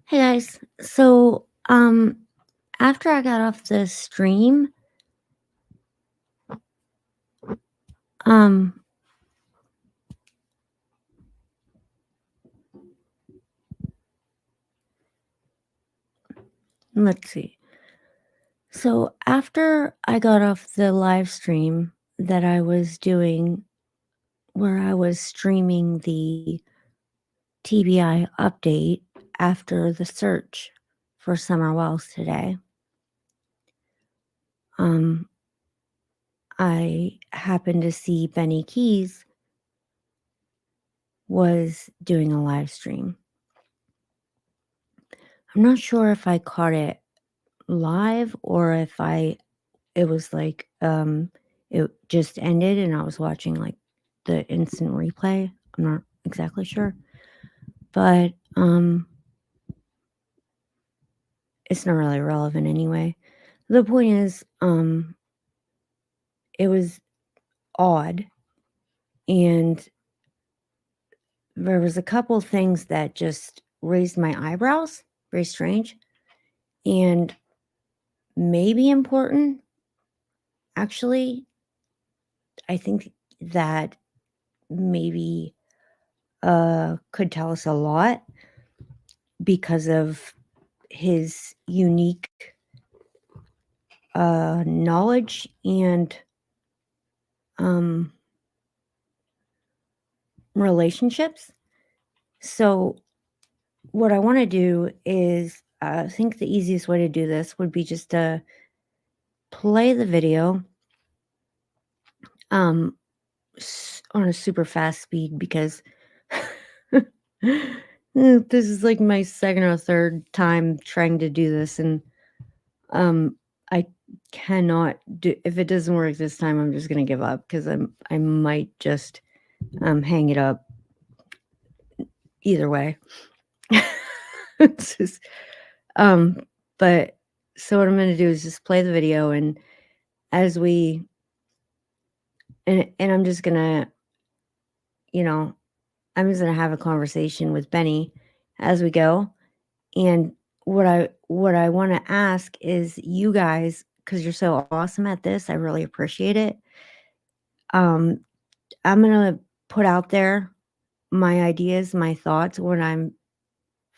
Hey guys. So after I got off the stream, um let's see. So after I got off the live stream that I was doing where I was streaming the TBI update after the search for Summer Wells today, um I happened to see Benny Keys was doing a live stream. I'm not sure if I caught it live or if it was like, it just ended and I was watching, like, the instant replay. I'm not exactly sure, but, it's not really relevant anyway. The point is, it was odd, and there was a couple things that just raised my eyebrows, very strange, and maybe important, actually. I think that maybe, could tell us a lot because of his unique knowledge and um, relationships. So, what I want to do is, I think the easiest way to do this would be just to play the video um, on a super fast speed because this is like my second or third time trying to do this, and Um, I cannot do if it doesn't work this time, I'm just gonna give up because I might just, hang it up either way. It's just, um, but so what I'm gonna do is just play the video and as we and I'm just gonna, you know, I'm just gonna have a conversation with Benny as we go. And what I wanna ask is you guys, because 'cause you're so awesome at this, I really appreciate it. Um, I'm gonna put out there my ideas, my thoughts, what I'm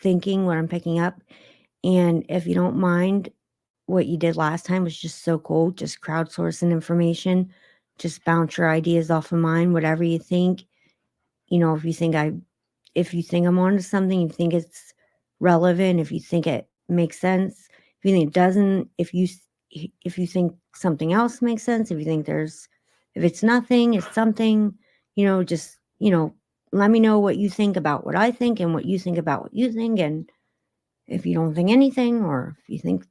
thinking, what I'm picking up. And if you don't mind, what you did last time was just so cool. Just crowdsourcing information, just bounce your ideas off of mine, whatever you think. If you think if you think I'm onto something, you think it's relevant, if you think it makes sense, if you think it doesn't, if you think something else makes sense, if it's nothing, it's something, just, let me know what you think about what I think and what you think about what you think. And if you don't think anything or if you think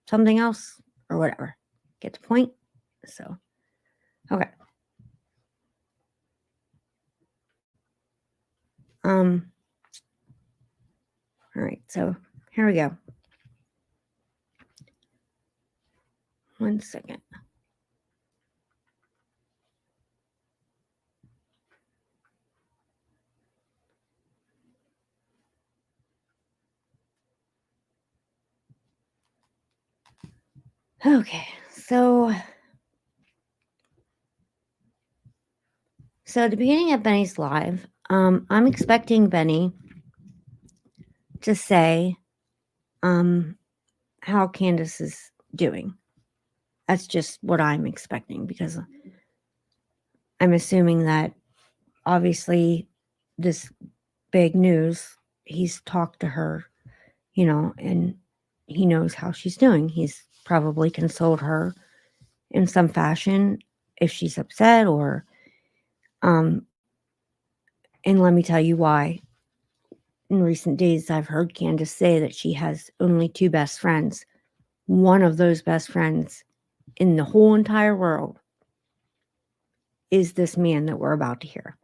something else or whatever, get the point. So, okay. Um, all right. So here we go. 1 second. Okay, so at the beginning of Benny's live, I'm expecting Benny to say how Candace is doing. That's just what I'm expecting because I'm assuming that obviously this big news, he's talked to her, and he knows how she's doing. He's probably consoled her in some fashion if she's upset or um and let me tell you why. In recent days, I've heard Candace say that she has only two best friends. One of those best friends in the whole entire world is this man that we're about to hear.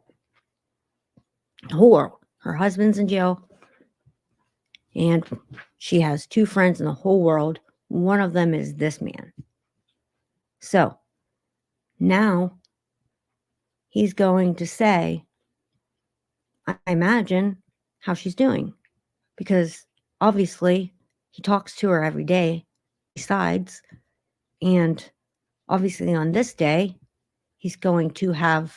The whole world. Her husband's in jail, and she has two friends in the whole world. One of them is this man. So now he's going to say, I imagine, how she's doing. Because obviously he talks to her every day, besides, and obviously on this day, he's going to have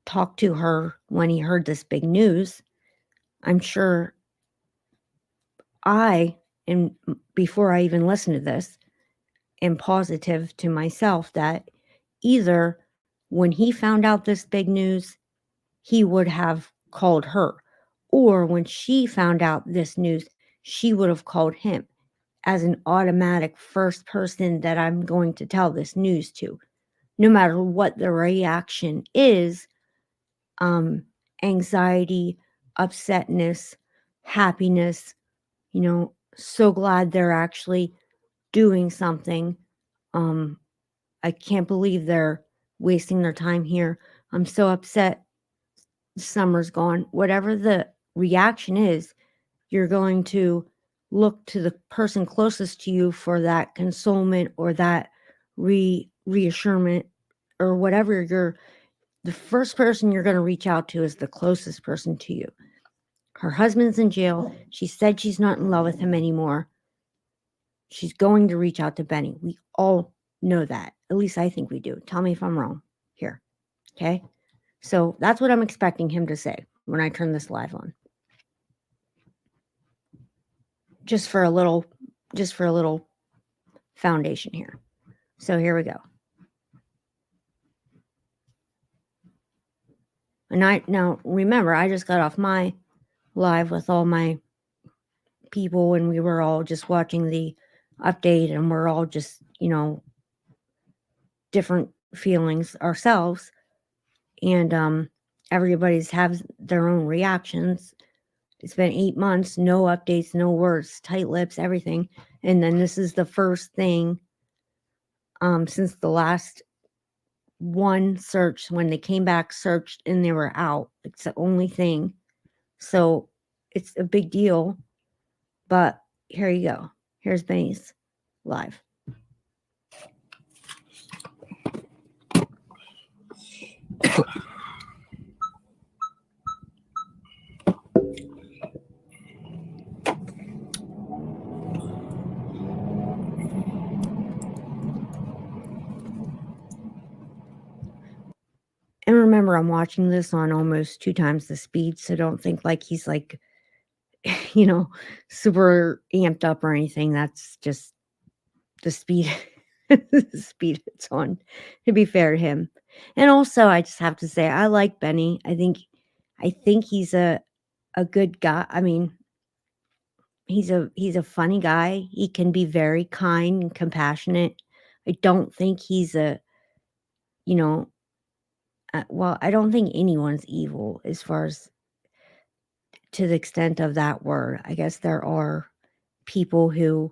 talked to her when he heard this big news. I'm sure and before I even listen to this, am positive to myself that either when he found out this big news, he would have called her, or when she found out this news, she would have called him as an automatic first person that I'm going to tell this news to. No matter what the reaction is, anxiety, upsetness, happiness, so glad they're actually doing something. I can't believe they're wasting their time here. I'm so upset. Summer's gone. Whatever the reaction is, you're going to look to the person closest to you for that consolement or that reassurance or whatever. The first person you're going to reach out to is the closest person to you. Her husband's in jail. She said she's not in love with him anymore. She's going to reach out to Benny. We all know that. At least I think we do. Tell me if I'm wrong here. Okay? So that's what I'm expecting him to say when I turn this live on. Just for a little foundation here. So here we go. And now remember, I just got off my live with all my people and we were all just watching the update and we're all just, different feelings ourselves. And everybody's have their own reactions. It's been 8 months, no updates, no words, tight lips, everything. And then this is the first thing since the last one search, when they came back, searched, and they were out. It's the only thing. So it's a big deal. But here you go. Here's Benny's live. And remember, I'm watching this on almost 2 times the speed, so don't think like he's like, super amped up or anything. That's just the speed, the speed it's on, to be fair to him. And also, I just have to say, I like Benny. I think he's a good guy. I mean, he's a funny guy. He can be very kind and compassionate. I don't think he's well, I don't think anyone's evil as far as to the extent of that word. I guess there are people who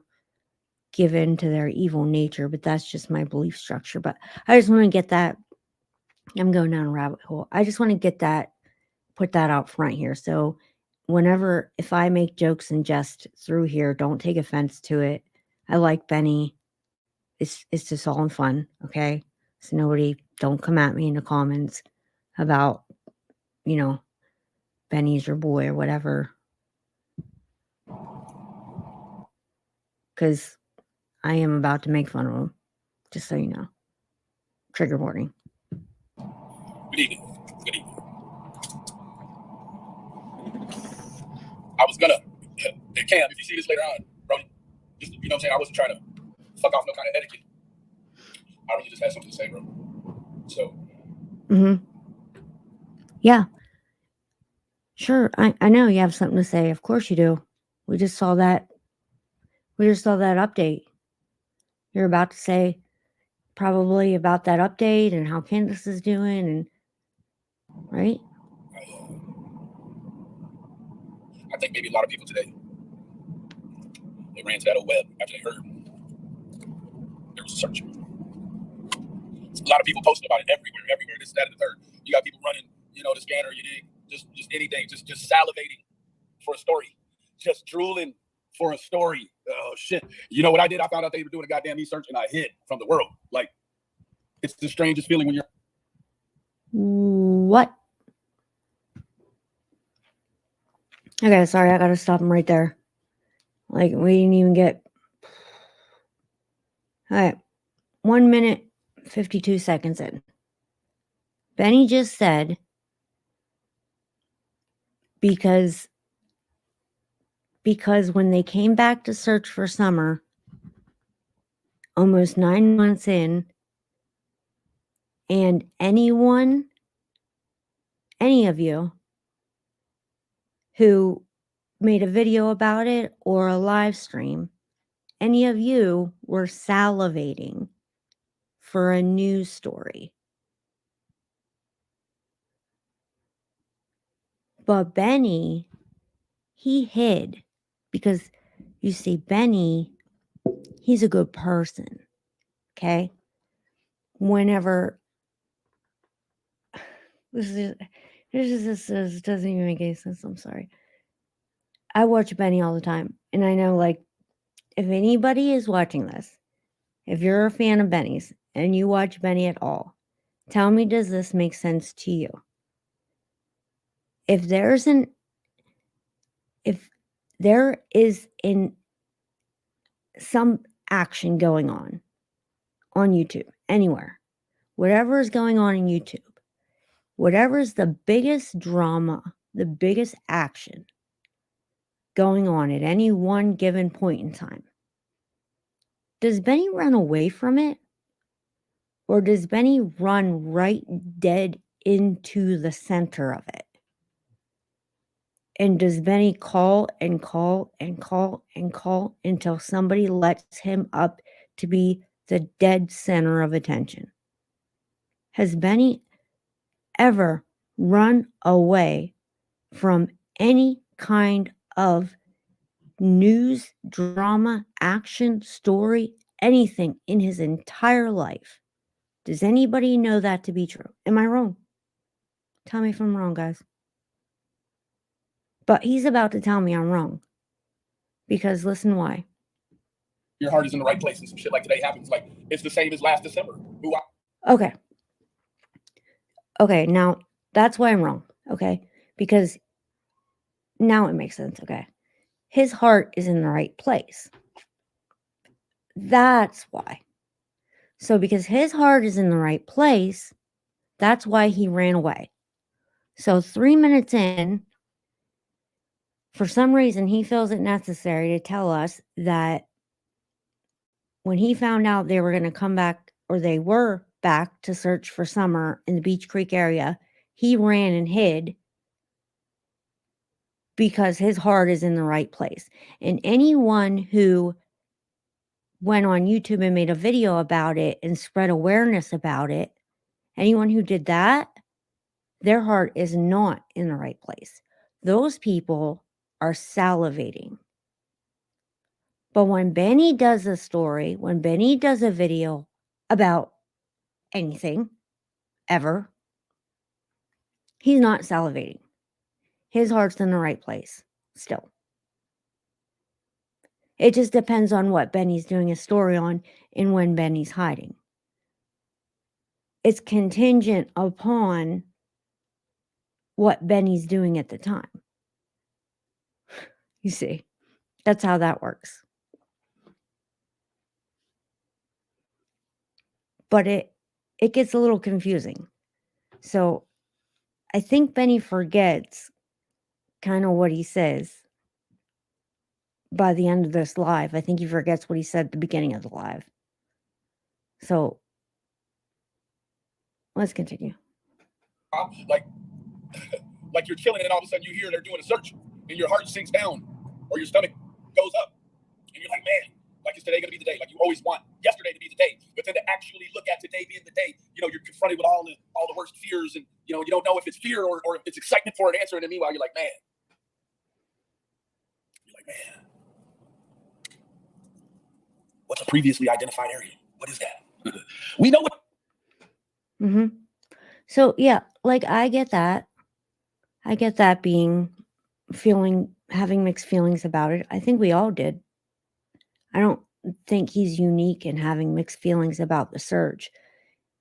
give in to their evil nature, but that's just my belief structure. But I just want to get that. I'm going down a rabbit hole. I just want to put that out front here. So if I make jokes and jest through here, don't take offense to it. I like Benny. It's just all in fun, okay? So don't come at me in the comments about, Benny's your boy or whatever. Because I am about to make fun of him, just so you know. Trigger warning. Good evening. I was gonna, Cam, if you see this later on, bro, just, what I'm saying? I wasn't trying to fuck off no kind of etiquette. I really just had something to say, bro. So. Yeah. Sure. I know you have something to say. Of course you do. We just saw that update. You're about to say probably about that update and how Candace is doing, and right? I think maybe a lot of people today, they ran to that old web after they heard there was a search. A lot of people posting about it everywhere, this, that, and the third. You got people running, the scanner, you dig, just anything, just salivating for a story, just drooling for a story. Oh shit! You know what I did? I found out they were doing a goddamn e-search, and I hid from the world. Like, it's the strangest feeling when you're. What? Okay, sorry, I gotta stop him right there. Like, we didn't even get... All right, 1 minute, 52 seconds in. Benny just said, because when they came back to search for Summer, almost 9 months in, and any of you who made a video about it or a live stream, any of you were salivating for a news story. But Benny, he hid, because you see, Benny, he's a good person, okay? Whenever... This doesn't even make any sense. I'm sorry. I watch Benny all the time, and I know, like, if anybody is watching this, if you're a fan of Benny's and you watch Benny at all, tell me, does this make sense to you? If there is some action going on YouTube, anywhere, whatever is going on in YouTube, whatever is the biggest drama, the biggest action going on at any one given point in time, does Benny run away from it? Or does Benny run right dead into the center of it? And does Benny call and call and call and call until somebody lets him up to be the dead center of attention? Has Benny ever run away from any kind of news, drama, action, story, anything in his entire life? Does anybody know that to be true? Am I wrong? Tell me if I'm wrong, guys. But he's about to tell me I'm wrong. Because listen why. Your heart is in the right place and some shit like today happens. Like, it's the same as last December. Okay. Okay, now that's why I'm wrong. Okay? Because now it makes sense. Okay. His heart is in the right place. That's why. So because his heart is in the right place, that's why he ran away. So 3 minutes in, for some reason, he feels it necessary to tell us that when he found out they were going to come back, or they were back to search for Summer in the Beech Creek area, he ran and hid because his heart is in the right place. And anyone who went on YouTube and made a video about it and spread awareness about it, anyone who did that, their heart is not in the right place. Those people are salivating. But when Benny does a story, when Benny does a video about anything, ever, he's not salivating. His heart's in the right place still. It just depends on what Benny's doing a story on and when Benny's hiding. It's contingent upon what Benny's doing at the time. You see, that's how that works. But it gets a little confusing. So I think Benny forgets kind of what he says by the end of this live. I think he forgets what he said at the beginning of the live. So let's continue. Like you're chilling and all of a sudden you hear they're doing a search and your heart sinks down or your stomach goes up and you're like, man, like, is today going to be the day? Like, you always want yesterday to be the day, but then to actually look at today being the day, you know, you're confronted with all the worst fears, and you know, you don't know if it's fear or if it's excitement for an answer. And then meanwhile, you're like, man, what's a previously identified area? What is that? We know what. Mm-hmm. So yeah, like, I get that. I get that, having mixed feelings about it. I think we all did. I don't think he's unique in having mixed feelings about the search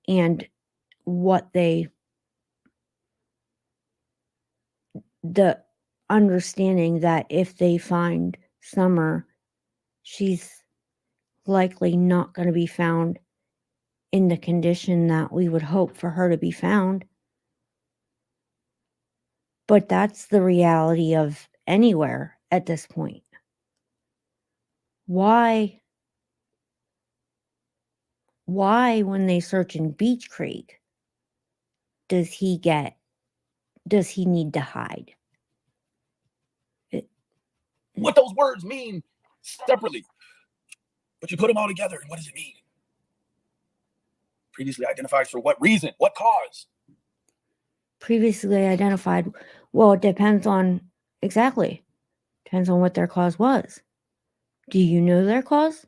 and what the understanding that if they find Summer, she's likely not going to be found in the condition that we would hope for her to be found. But that's the reality of anywhere at this point. Why, when they search in Beech Creek, does he need to hide? What those words mean separately, but you put them all together, and what does it mean? Previously identified for what reason? What cause? Previously identified. Well, it depends on what their cause was. Do you know their cause?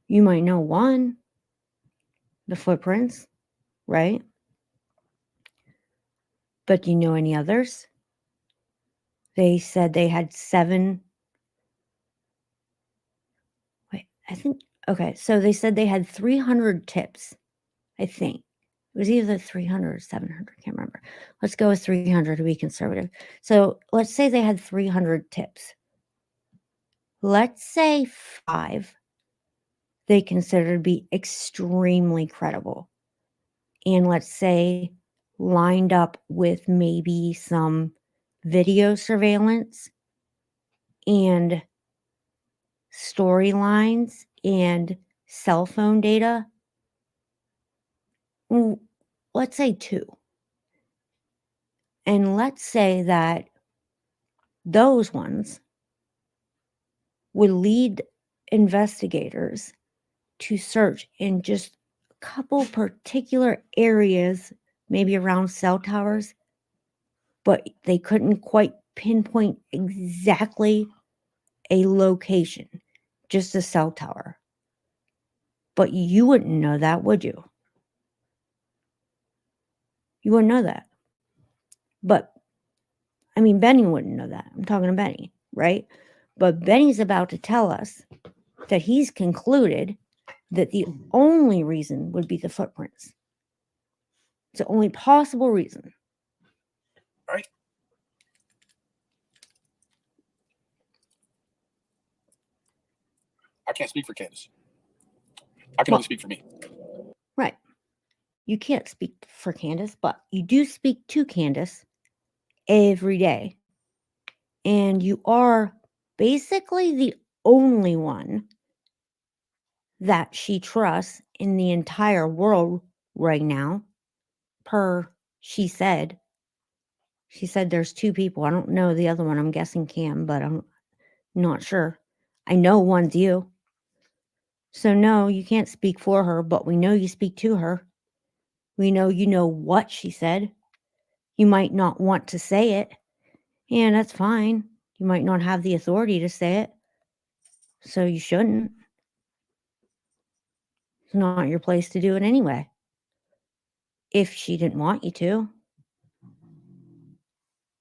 You might know one, the footprints, right? But do you know any others? They said they had 7. Wait, so they said they had 300 tips, I think. It was either 300 or 700, I can't remember. Let's go with 300 to be conservative. So let's say they had 300 tips. Let's say 5 they considered to be extremely credible. And let's say lined up with maybe some video surveillance and storylines and cell phone data. Let's say 2. And let's say that those ones would lead investigators to search in just a couple particular areas, maybe around cell towers, but they couldn't quite pinpoint exactly a location, just a cell tower. But you wouldn't know that, would you? You wouldn't know that. But, I mean, Benny wouldn't know that. I'm talking to Benny, right? But Benny's about to tell us that he's concluded that the only reason would be the footprints. It's the only possible reason. Right? I can't speak for Candace. I can only speak for me. Right. You can't speak for Candace, but you do speak to Candace every day. And you are basically the only one that she trusts in the entire world right now. She said there's 2 people. I don't know the other one. I'm guessing Cam, but I'm not sure. I know one's you. So no, you can't speak for her, but we know you speak to her. We know you know what she said. You might not want to say it, and that's fine. You might not have the authority to say it, so you shouldn't. It's not your place to do it anyway. If she didn't want you to,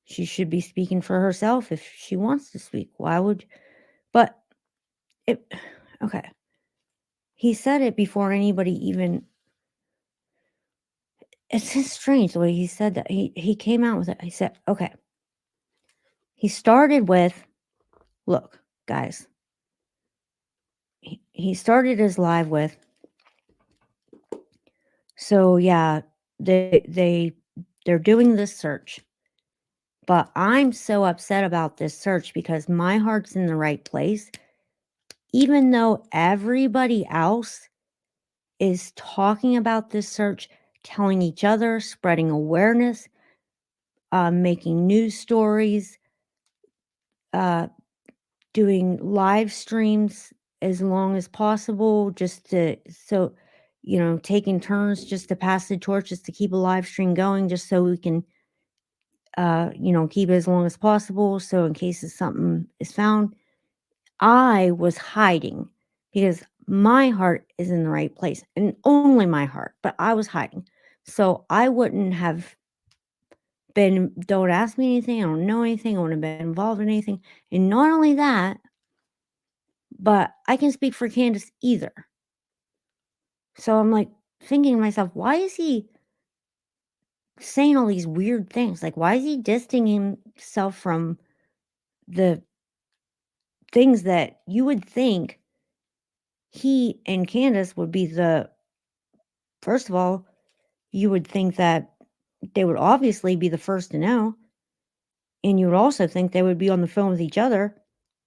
she should be speaking for herself if she wants to speak. Why would... But okay. He said it before anybody even... It's just strange the way he said that. He came out with it. He said, okay. He started with, look, guys. He started his live with, so yeah, they're doing this search. But I'm so upset about this search because my heart's in the right place. Even though everybody else is talking about this search, telling each other, spreading awareness, making news stories, doing live streams as long as possible, taking turns just to pass the torch, just to keep a live stream going, just so we can, keep it as long as possible. So in case something is found, I was hiding because my heart is in the right place, and only my heart, but I was hiding. So I wouldn't have been, don't ask me anything. I don't know anything. I wouldn't have been involved in anything. And not only that, but I can speak for Candace either. So I'm like thinking to myself, why is he saying all these weird things. Like, why is he distancing himself from the things that you would think he and Candace would be first of all, you would think that they would obviously be the first to know. And you would also think they would be on the phone with each other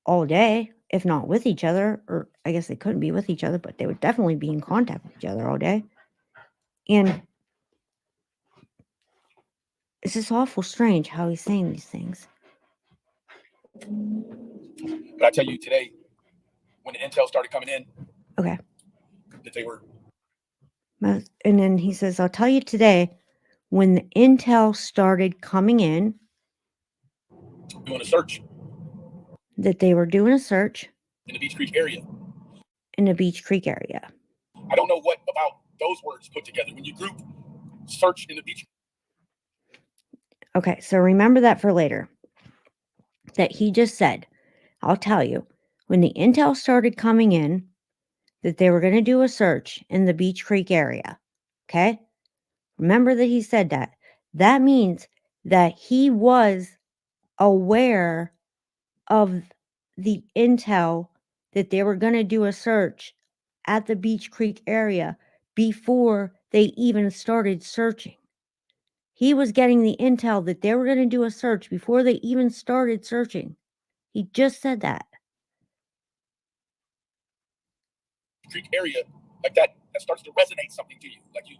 all day, if not with each other, or I guess they couldn't be with each other, but they would definitely be in contact with each other all day. And it's just awful strange how he's saying these things. But I tell you today, when the intel started coming in, okay, that they were. And then he says, I'll tell you today, when the intel started coming in, doing a search. That they were doing a search. In the Beech Creek area. In the Beech Creek area. I don't know what about those words put together. When you group search in the Beech. Okay, so remember that for later. That he just said, I'll tell you, when the intel started coming in, that they were going to do a search in the Beech Creek area. Okay? Remember that he said that. That means that he was aware of the intel that they were going to do a search at the Beech Creek area before they even started searching. He was getting the intel that they were going to do a search before they even started searching. He just said that. Creek area, like that starts to resonate something to you. Like you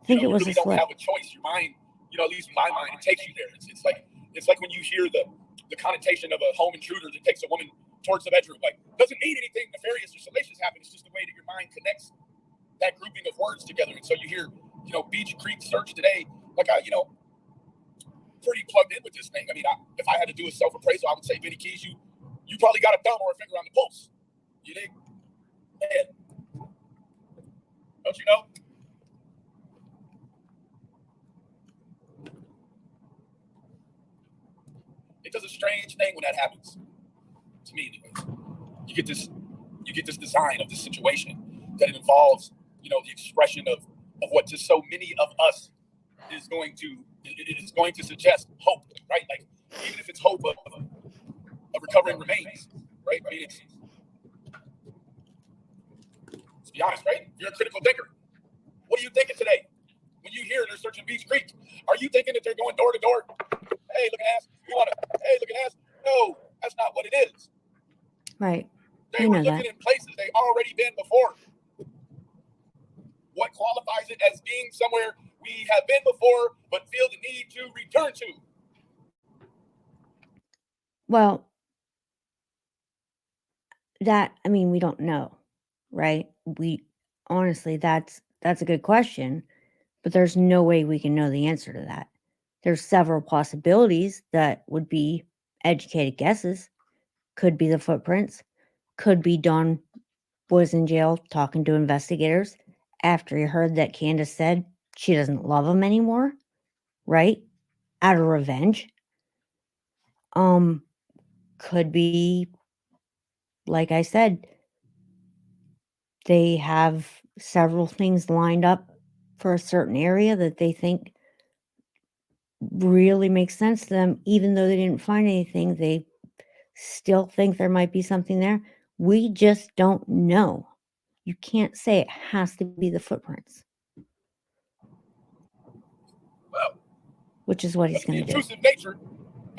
I think it was really don't have a choice. Your mind, at least in my mind, it takes you there. It's like when you hear the connotation of a home intruder that takes a woman towards the bedroom. Like, doesn't mean anything nefarious or salacious happen. It's just the way that your mind connects that grouping of words together. And so you hear, Beech Creek search today. Like pretty plugged in with this thing. I mean, if I had to do a self-appraisal, I would say, Benny Keys, you probably got a thumb or a finger on the pulse. You dig? Man, don't you know? It does a strange thing when that happens. To me, anyways. You get this design of this situation that it involves, the expression of what to so many of us is going to suggest hope, right? Like, even if it's hope of recovering remains, right? I mean, let's be honest, right? You're a critical thinker. What are you thinking today? When you hear they're searching Beech Creek, are you thinking that they're going door to door? Hey, look at ass. Hey, look at ass. No, that's not what it is. Right. They were looking in places they already been before. What qualifies it as being somewhere we have been before, but feel the need to return to? Well, we don't know, right? Honestly, that's a good question, but there's no way we can know the answer to that. There's several possibilities that would be educated guesses. Could be the footprints. Could be Don was in jail talking to investigators after he heard that Candace said she doesn't love him anymore, right? Out of revenge. Could be, like I said, they have several things lined up for a certain area that they think really makes sense to them, even though they didn't find anything. They still think there might be something there. We just don't know. You can't say it has to be the footprints. Well, which is what he's going to do. The intrusive nature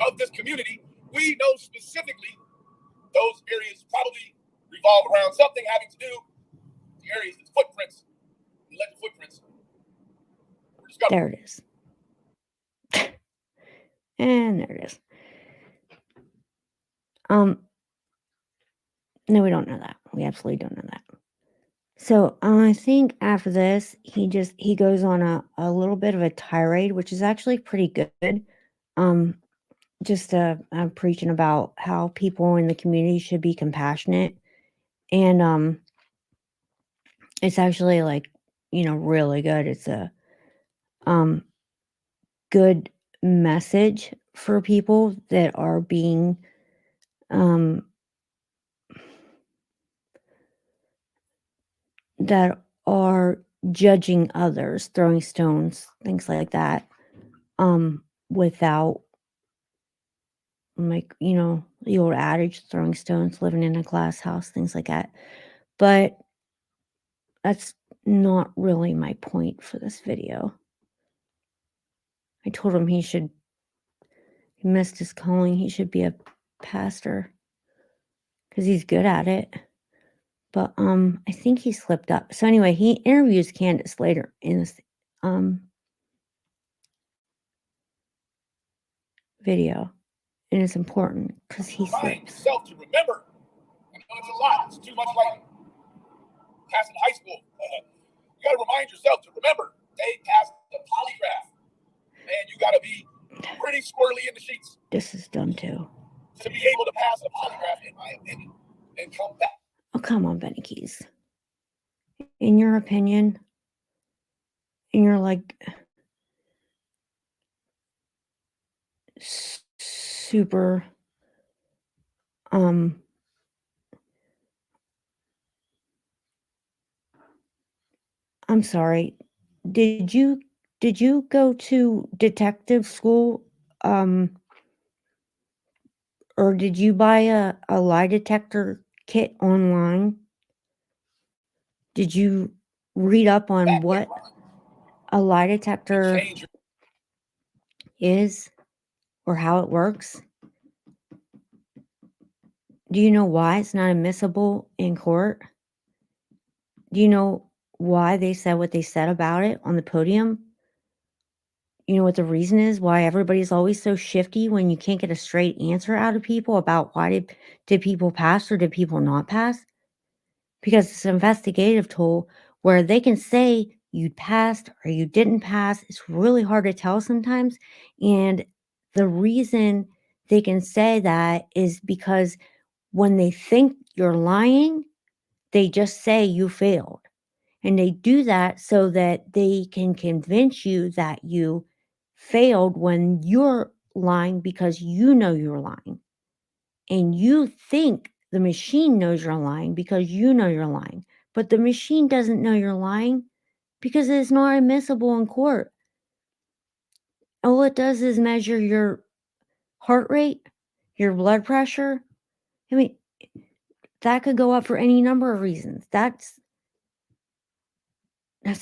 of this community, we know specifically those areas probably revolve around something having to do with the areas, the footprints, the alleged footprints were discovered. There it is. And there it is. No, we don't know that. We absolutely don't know that. So I think after this, he goes on a little bit of a tirade, which is actually pretty good. Just preaching about how people in the community should be compassionate, and it's actually really good. It's a good message for people that are being that are judging others, throwing stones, things like that. without, like, the old adage, throwing stones, living in a glass house, things like that. But that's not really my point for this video. I told him he missed his calling. He should be a pastor because he's good at it. But I think he slipped up. So anyway, he interviews Candace later in this video, and it's important because he Remind slips. yourself to remember. I know it's a lot. It's too much like passing high school. You got to remind yourself to remember. They passed the polygraph, and you got to be pretty squirrely in the sheets. This is dumb too. To be able to pass a polygraph, in my opinion, and come back. Oh, come on, Benny Keys. In your opinion, and you're like super I'm sorry. Did you go to detective school, or did you buy a lie detector kit online? Did you read up on what a lie detector is or how it works? Do you know why it's not admissible in court? Do you know why they said what they said about it on the podium? You know what the reason is? Why everybody's always so shifty when you can't get a straight answer out of people about why did people pass or did people not pass? Because it's an investigative tool where they can say you passed or you didn't pass. It's really hard to tell sometimes. And the reason they can say that is because when they think you're lying, they just say you failed. And they do that so that they can convince you that you failed when you're lying because you know you're lying. And you think the machine knows you're lying because you know you're lying. But the machine doesn't know you're lying because it's not admissible in court. All it does is measure your heart rate, your blood pressure. I mean, that could go up for any number of reasons. That's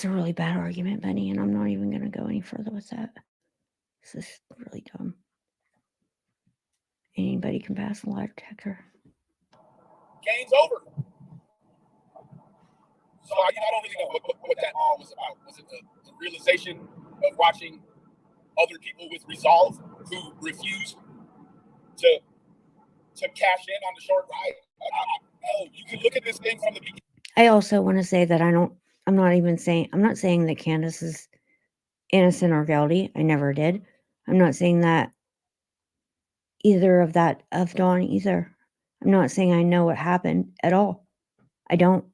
a really bad argument, Benny, and I'm not even going to go any further with that. This is really dumb. Anybody can pass a lie detector. Game's over. So I don't really know what that all was about. Was it the realization of watching other people with resolve who refused to cash in on the short ride? You can look at this thing from the beginning. I also want to say that I'm not saying that Candace is innocent or guilty. I never did. I'm not saying that of Dawn either. I'm not saying I know what happened at all. I don't.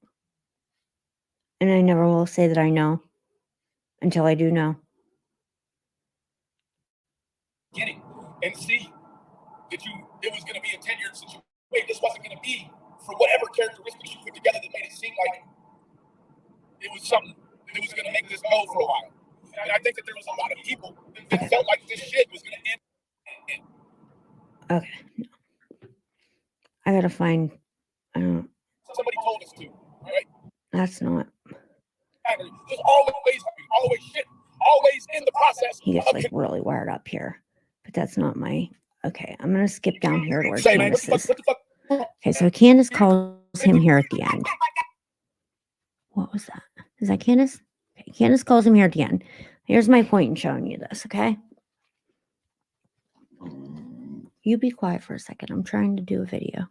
And I never will say that I know until I do know. And see that it was going to be a tenured situation. Wait, this wasn't going to be for whatever characteristics you put together that made it seem like it was something that was going to make this go for a while. And I think that there was a lot of people that felt like this shit was going to end. Okay. I gotta find. I don't know. Somebody told us to. All right. That's not. There's always shit. Always in the process. He gets like really wired up here, but that's not my. Okay, I'm gonna skip down here to where Candace is. Okay, so Candace calls him here at the end. What was that? Is that Candace? Okay, Candace calls him here at the end. Here's my point in showing you this, okay? You be quiet for a second. I'm trying to do a video.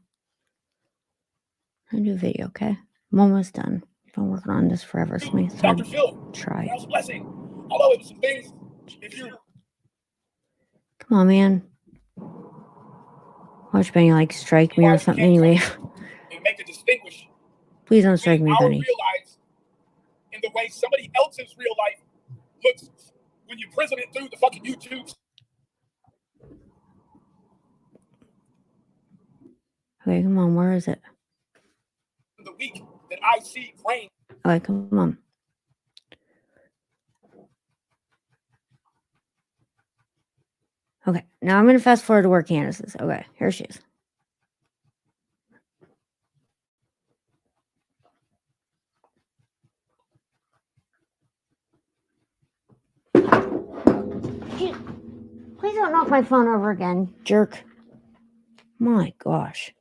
I'm gonna do a video, okay? I'm almost done. I've been working on this forever. It's my third try. That was a blessing. Although it was some things. Come on, man. Watch Benny like strike me or something anyway. And make a distinguish. Please don't strike me, Benny. Real lives in the way somebody else's real life looks when you prison it through the fucking YouTube. Okay, come on. Where is it? The week that I see rain. Okay, come on. Okay, now I'm going to fast forward to where Candace is. Okay, here she is. Please don't knock my phone over again, jerk. My gosh.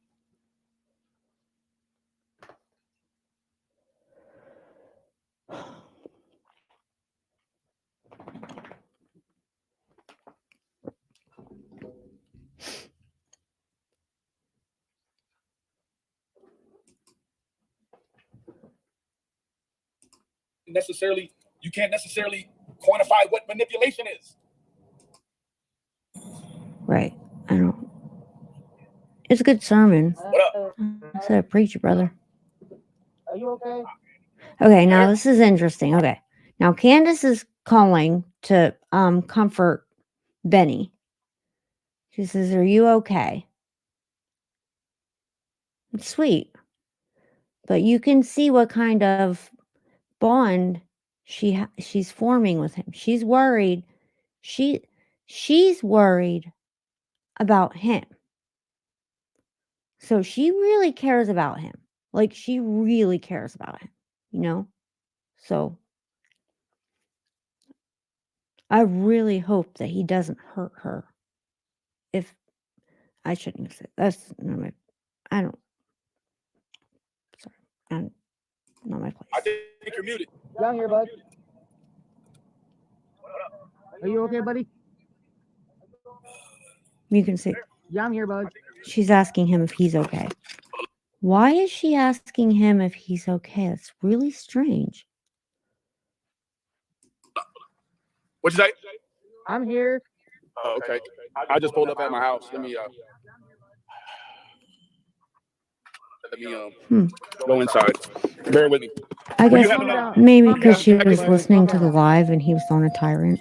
You can't necessarily quantify what manipulation is. Right. I don't. It's a good sermon. What up? I said a preacher, brother. Are you okay? Okay, now this is interesting. Okay. Now Candace is calling to comfort Benny. She says, "Are you okay?" It's sweet. But you can see what kind of bond she's forming with him. She's worried. She's worried about him. So she really cares about him. Like she really cares about him, you know? So I really hope that he doesn't hurt her. If I shouldn't have said that's not my I don't sorry. Not my place. I think you're muted. Yeah, I'm here, bud. Are you okay, buddy? You can see Yeah, I'm here, bud. she's asking him if he's okay. Why is she asking him if he's okay? That's really strange. What'd you say? I'm here. Oh, okay. I just pulled up at my house. Let me go inside. Bear with me. I Were you guess having maybe you because having she was technical- listening to the live and he was on a tyrant.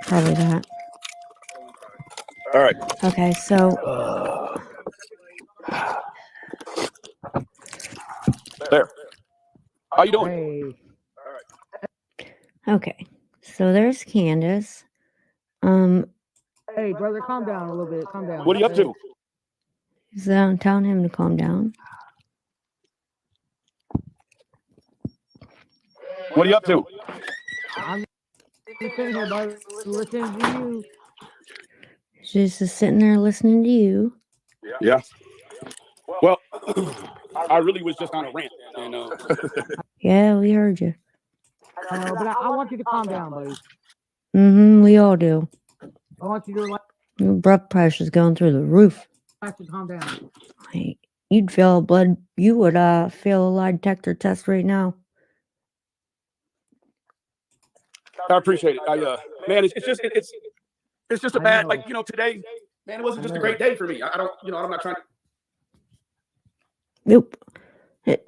Probably that. All right. Okay, so There. How you doing? Hey. okay. So there's Candace. Hey, brother, calm down a little bit. Calm down. What are you up to? Is that telling him to calm down? What are you up to? I'm just sitting here, bud, listening to you. She's just sitting there listening to you. Yeah. Well, I really was just on a rant, and Yeah, we heard you. But I want you to calm down, buddy. We all do. I want you to relax Your blood pressure's going through the roof. and calm down. Like, you'd feel blood. You would feel a lie detector test right now. I appreciate it. Man, it's just a bad, like, today, man, it wasn't just a great day for me. I don't, I'm not trying Nope. to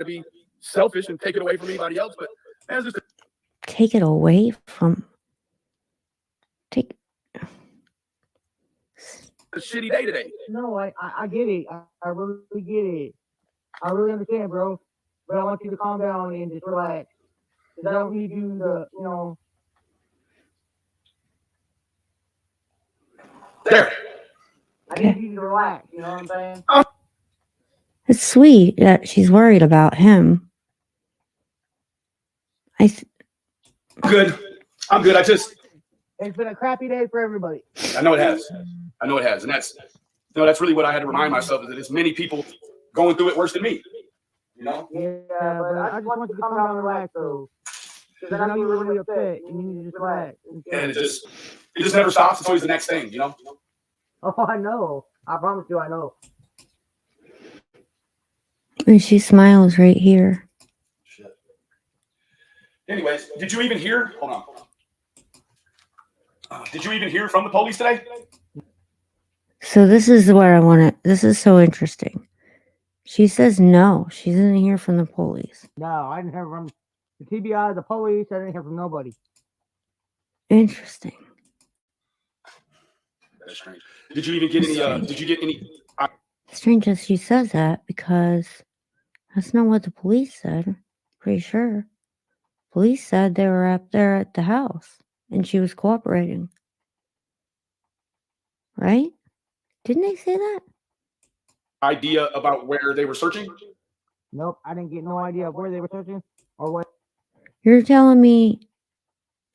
be selfish and take it away from anybody else, but man, it's just Take it away from. Take. a shitty day today. No, I get it. I really get it. I really understand, bro. But I want you to calm down and just relax. 'Cause I don't need you to, There. I need you to relax. You know what I'm saying? It's sweet that she's worried about him. Good. I'm good. It's been a crappy day for everybody. I know it has. And that's really what I had to remind myself is that there's many people going through it worse than me. Yeah, but I just want you to calm down and relax, though. Because I know you're really upset, and you need to just relax. And it just never stops. It's always the next thing, Oh, I know. I promise you, I know. And she smiles right here. Shit. Anyways, did you even hear? Hold on. Did you even hear from the police today? So this is what I want to. This is so interesting. She says no. She didn't hear from the police. No, I didn't hear from the TBI, the police. I didn't hear from nobody. Interesting. That's strange. Did you even get any? Did you get any? Strange that she says that because that's not what the police said. Pretty sure. Police said they were up there at the house. and she was cooperating. Right? Didn't they say that? Idea about where they were searching? Nope, I didn't get no idea of where they were searching or what. You're telling me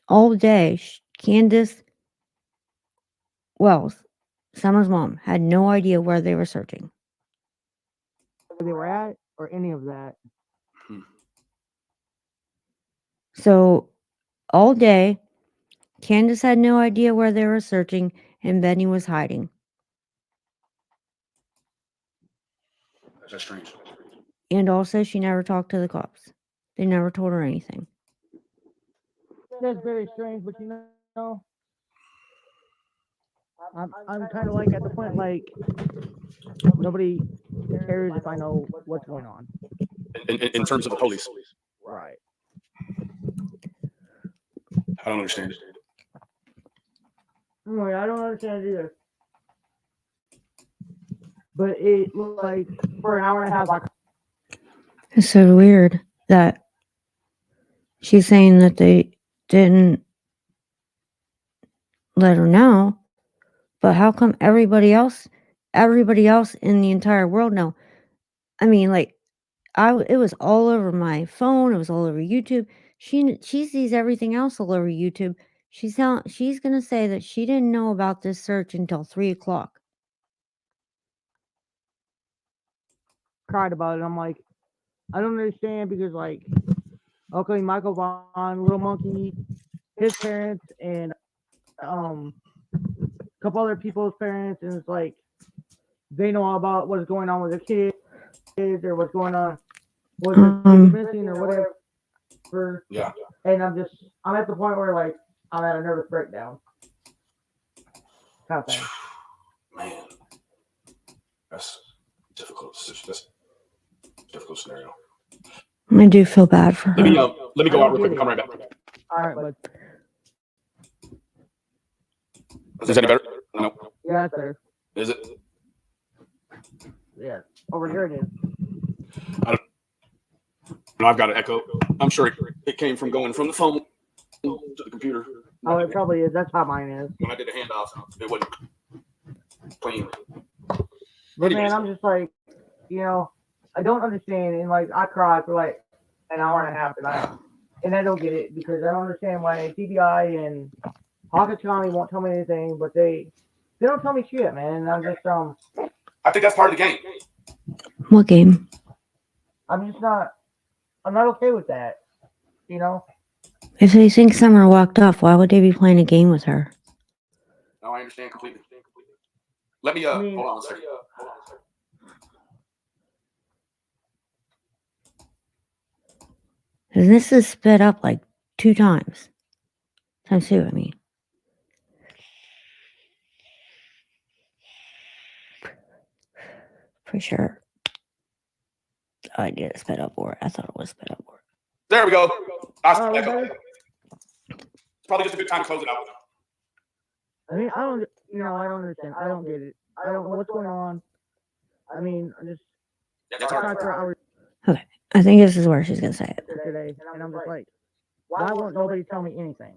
all day Candace, well, Summer's mom had no idea where they were searching. They were at or any of that. So all day, Candace had no idea where they were searching, and Benny was hiding. That's strange. And also, she never talked to the cops. They never told her anything. That's very strange, but you know, I'm kind of like at the point like nobody cares if I know what's going on. In terms of the police. Right. I don't understand. I don't understand it either. But it looked like for an hour and a half, It's so weird that she's saying that they didn't let her know, but how come everybody else in the entire world know? I mean, like, it was all over my phone. It was all over YouTube. She sees everything else all over YouTube. She's gonna say that she didn't know about this search until 3:00. cried about it. I'm like, I don't understand because like, okay, Michael Vaughn, Little Monkey, his parents, and a couple other people's parents, and it's like they know all about what's going on with their kids or what's going on, whether it's missing or whatever. Yeah. And I'm at the point where like I'm at a nervous breakdown. Kind of thing. Man, that's difficult. That's a difficult scenario. I do feel bad for her. Let me go out real quick and come right back. All right, bud. Is this any better? No. Yeah, that's better. Is it? Yeah. Over here it is. I don't know. I've got an echo. I'm sure it came from going from the phone to the computer. Oh, it probably is. That's how mine is. When I did the handoff, it wasn't clean. But man, I'm just like, I don't understand, and like I cried for like an hour and a half, and I don't get it because I don't understand why TBI and Hawkins County won't tell me anything, but they don't tell me shit, man. And I'm just I think that's part of the game. What game? I'm not okay with that, If they think Summer walked off, why would they be playing a game with her? No, I understand completely. Let me hold on a second. And this is sped up like 2 times. Times 2, I mean. Pretty sure I did it sped up, or I thought it was sped up. There we go. It's probably just a good time to close it out. I mean, I don't understand. I don't get it. I don't know what's going on. I mean, I just talked for hours Okay, I think this is where she's gonna say it. today, and I'm just like, why won't nobody tell me anything?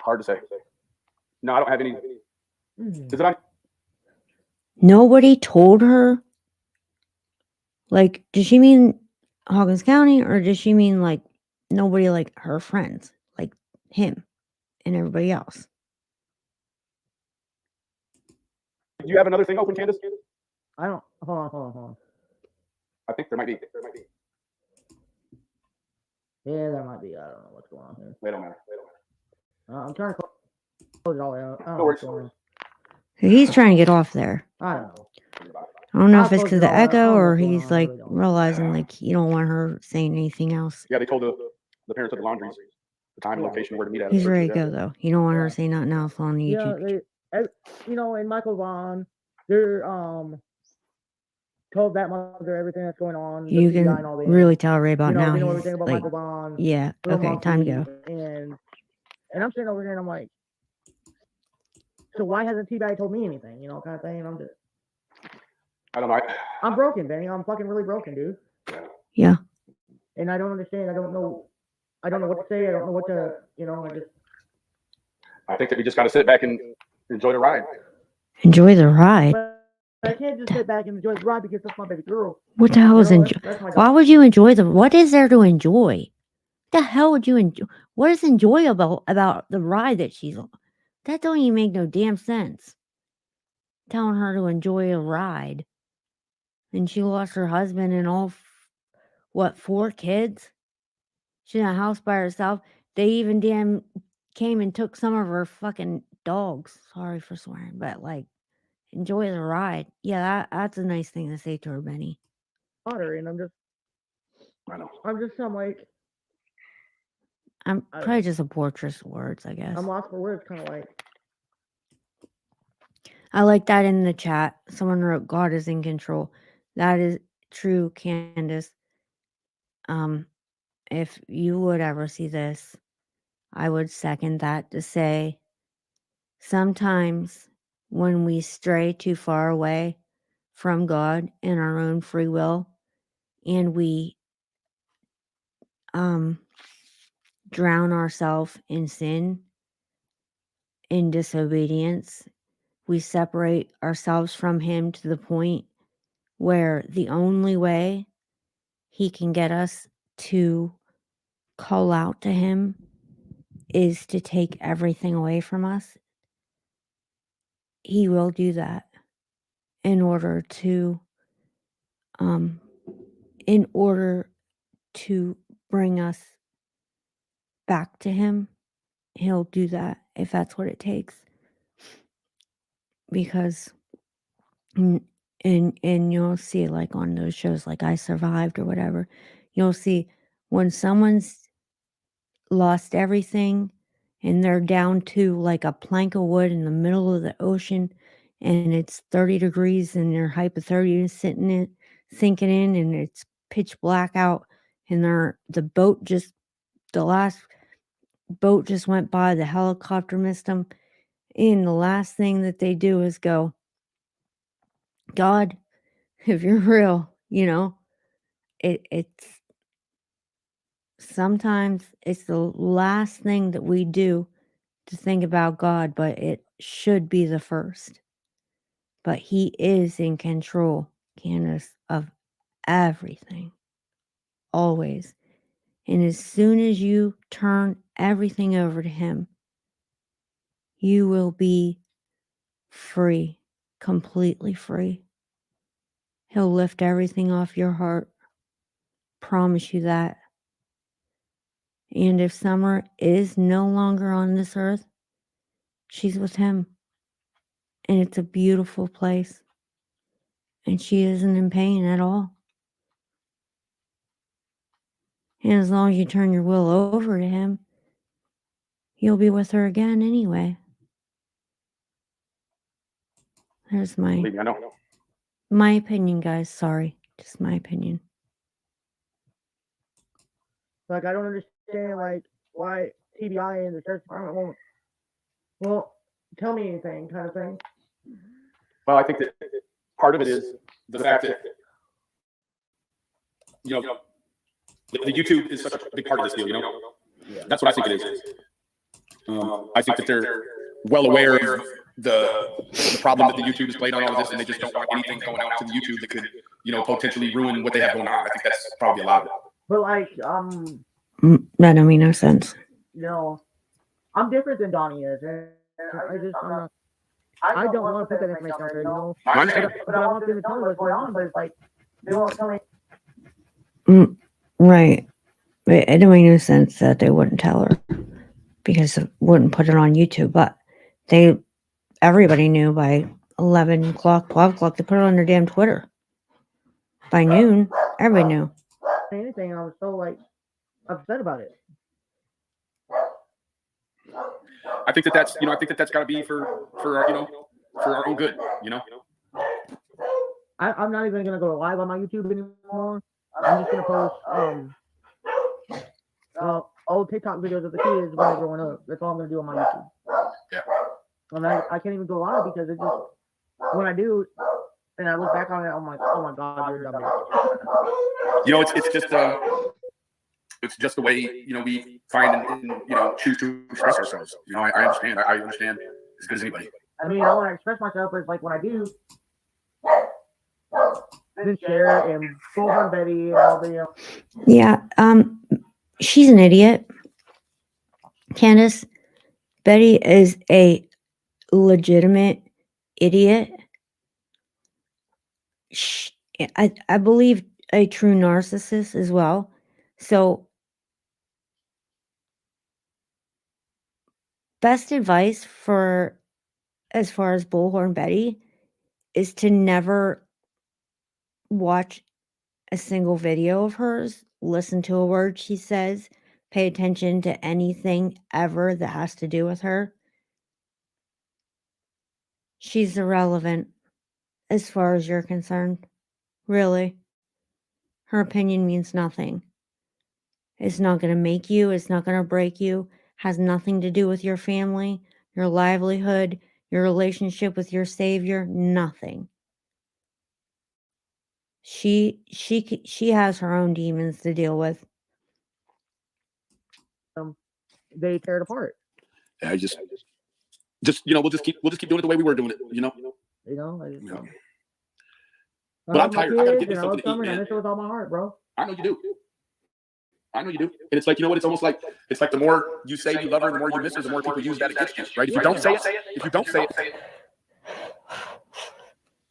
Hard to say. No, I don't have any. Is it on? Nobody told her? Like, does she mean Hawkins County, or does she mean like nobody, like her friends, like him and everybody else? Do you have another thing open, Candace? I don't. Hold on. I think there might be. Yeah, that might be. I don't know what's going on here. Wait a minute. I'm trying to close it all out. I don't know No what's worries. going on. He's trying to get off there. I don't know. I don't know I'll if it's close because of it the all out. I echo, don't know or what's going he's on. I like really don't. realizing like you don't want her saying anything else. Yeah, they told the parents of the laundries the time and location where to meet at. He's ready to go though. You don't want her saying nothing else on the YouTube. Yeah, and Michael Vaughn, they're told that mother everything that's going on. You the TBI can and all that. really tell Ray about now. They know He's everything about like, Michael Vaughn. yeah, Little okay, time to Monkey, go. And I'm sitting over here and I'm like, so why hasn't TBI told me anything? Kind of thing. And I don't know. I'm broken, Benny. I'm fucking really broken, dude. Yeah. And I don't understand. I don't know I don't know what to say. I don't know what to, I think that we just got to sit back and enjoy the ride. Enjoy the ride. But I can't just sit back and enjoy the ride because that's my baby girl. What the hell is enjoy? That's my Why would you enjoy the? What is there to enjoy? What the hell would you enjoy? What is enjoyable about the ride that she's on? That don't even make no damn sense. Telling her to enjoy a ride, and she lost her husband and all. What, 4 kids? She's in a house by herself. They even damn came and took some of her fucking dogs. Sorry for swearing, but like, enjoy the ride. Yeah, that's a nice thing to say to her, Benny. daughter, and I know. I'm like, I'm I don't probably know. just a portress of words, I guess. I'm lost for words, kind of like. I like that in the chat. Someone wrote, God is in control. That is true, Candace. If you would ever see this, I would second that to say, sometimes when we stray too far away from God and our own free will, and we drown ourselves in sin, in disobedience, we separate ourselves from Him to the point where the only way He can get us to call out to Him is to take everything away from us. He will do that in order to bring us back to Him. He'll do that if that's what it takes. Because and you'll see, like on those shows like I Survived or whatever, you'll see when someone's lost everything and they're down to like a plank of wood in the middle of the ocean and it's 30 degrees and their hypothermia is sinking in and it's pitch black out and the last boat just went by, the helicopter missed them, and the last thing that they do is go, God, if you're real, it's sometimes it's the last thing that we do to think about God, but it should be the first. But He is in control, Candace, of everything, always. And as soon as you turn everything over to Him, you will be free, completely free. He'll lift everything off your heart. Promise you that. And if Summer is no longer on this earth, she's with Him. And it's a beautiful place. And she isn't in pain at all. And as long as you turn your will over to Him, you'll be with her again anyway. There's Believe me, I know. my opinion, guys. Sorry. Just my opinion. Like, I don't understand, like, why TBI and the Sheriff's Department won't, well, tell me anything, kind of thing. Well, I think that part of it is the fact that, the YouTube is such a big part of this deal, Yeah. That's what I think it is. I think that they're well aware of the problem that the YouTube has played on all of this, and they just don't want anything going out to the YouTube that could, potentially ruin what they have going on. I think that's probably a lot of it. But, like, that don't make no sense. I'm different than Donnie is. I don't want to put that information out there, I understand. But I want them to tell me what's going on, but it's like, they won't tell me. Right. But it don't make no sense that they wouldn't tell her because it wouldn't put it on YouTube. But everybody knew by 11 o'clock, 12 o'clock, they put it on their damn Twitter. By noon, everybody knew. Anything, I was so, like, upset about it. I think that's got to be for our, for our own good, I'm not even gonna go live on my YouTube anymore. I'm just gonna post old TikTok videos of the kids when they're growing up. That's all I'm gonna do on my YouTube. Yeah. And I can't even go live because it just, when I do and I look back on it, I'm like, oh my God, you're a dumb bitch. It's just it's just the way, you know, we find and you know, choose to express ourselves. You know, I understand. I understand as good as anybody. I mean, I want to express myself, but it's like when I do, then share and Bullhorn Betty and all the. Yeah. She's an idiot. Candace, Betty is a legitimate idiot. I believe a true narcissist as well. So, best advice for as far as Bullhorn Betty is to never watch a single video of hers, listen to a word she says, pay attention to anything ever that has to do with her. She's irrelevant as far as you're concerned. Really. Her opinion means nothing. It's not going to make you, it's not going to break you, has nothing to do with your family, your livelihood, your relationship with your savior, nothing. She has her own demons to deal with. They tear it apart. Yeah, just you know, we'll just keep doing it the way we were doing it. You know. You know. But I'm tired. I gotta get me something to eat, man. I miss her with all my heart, bro. I know you do. I know you do. And it's like, you know what? It's almost like the more you say you love her, the more you miss her, the more people use that against you, right? If you don't say it,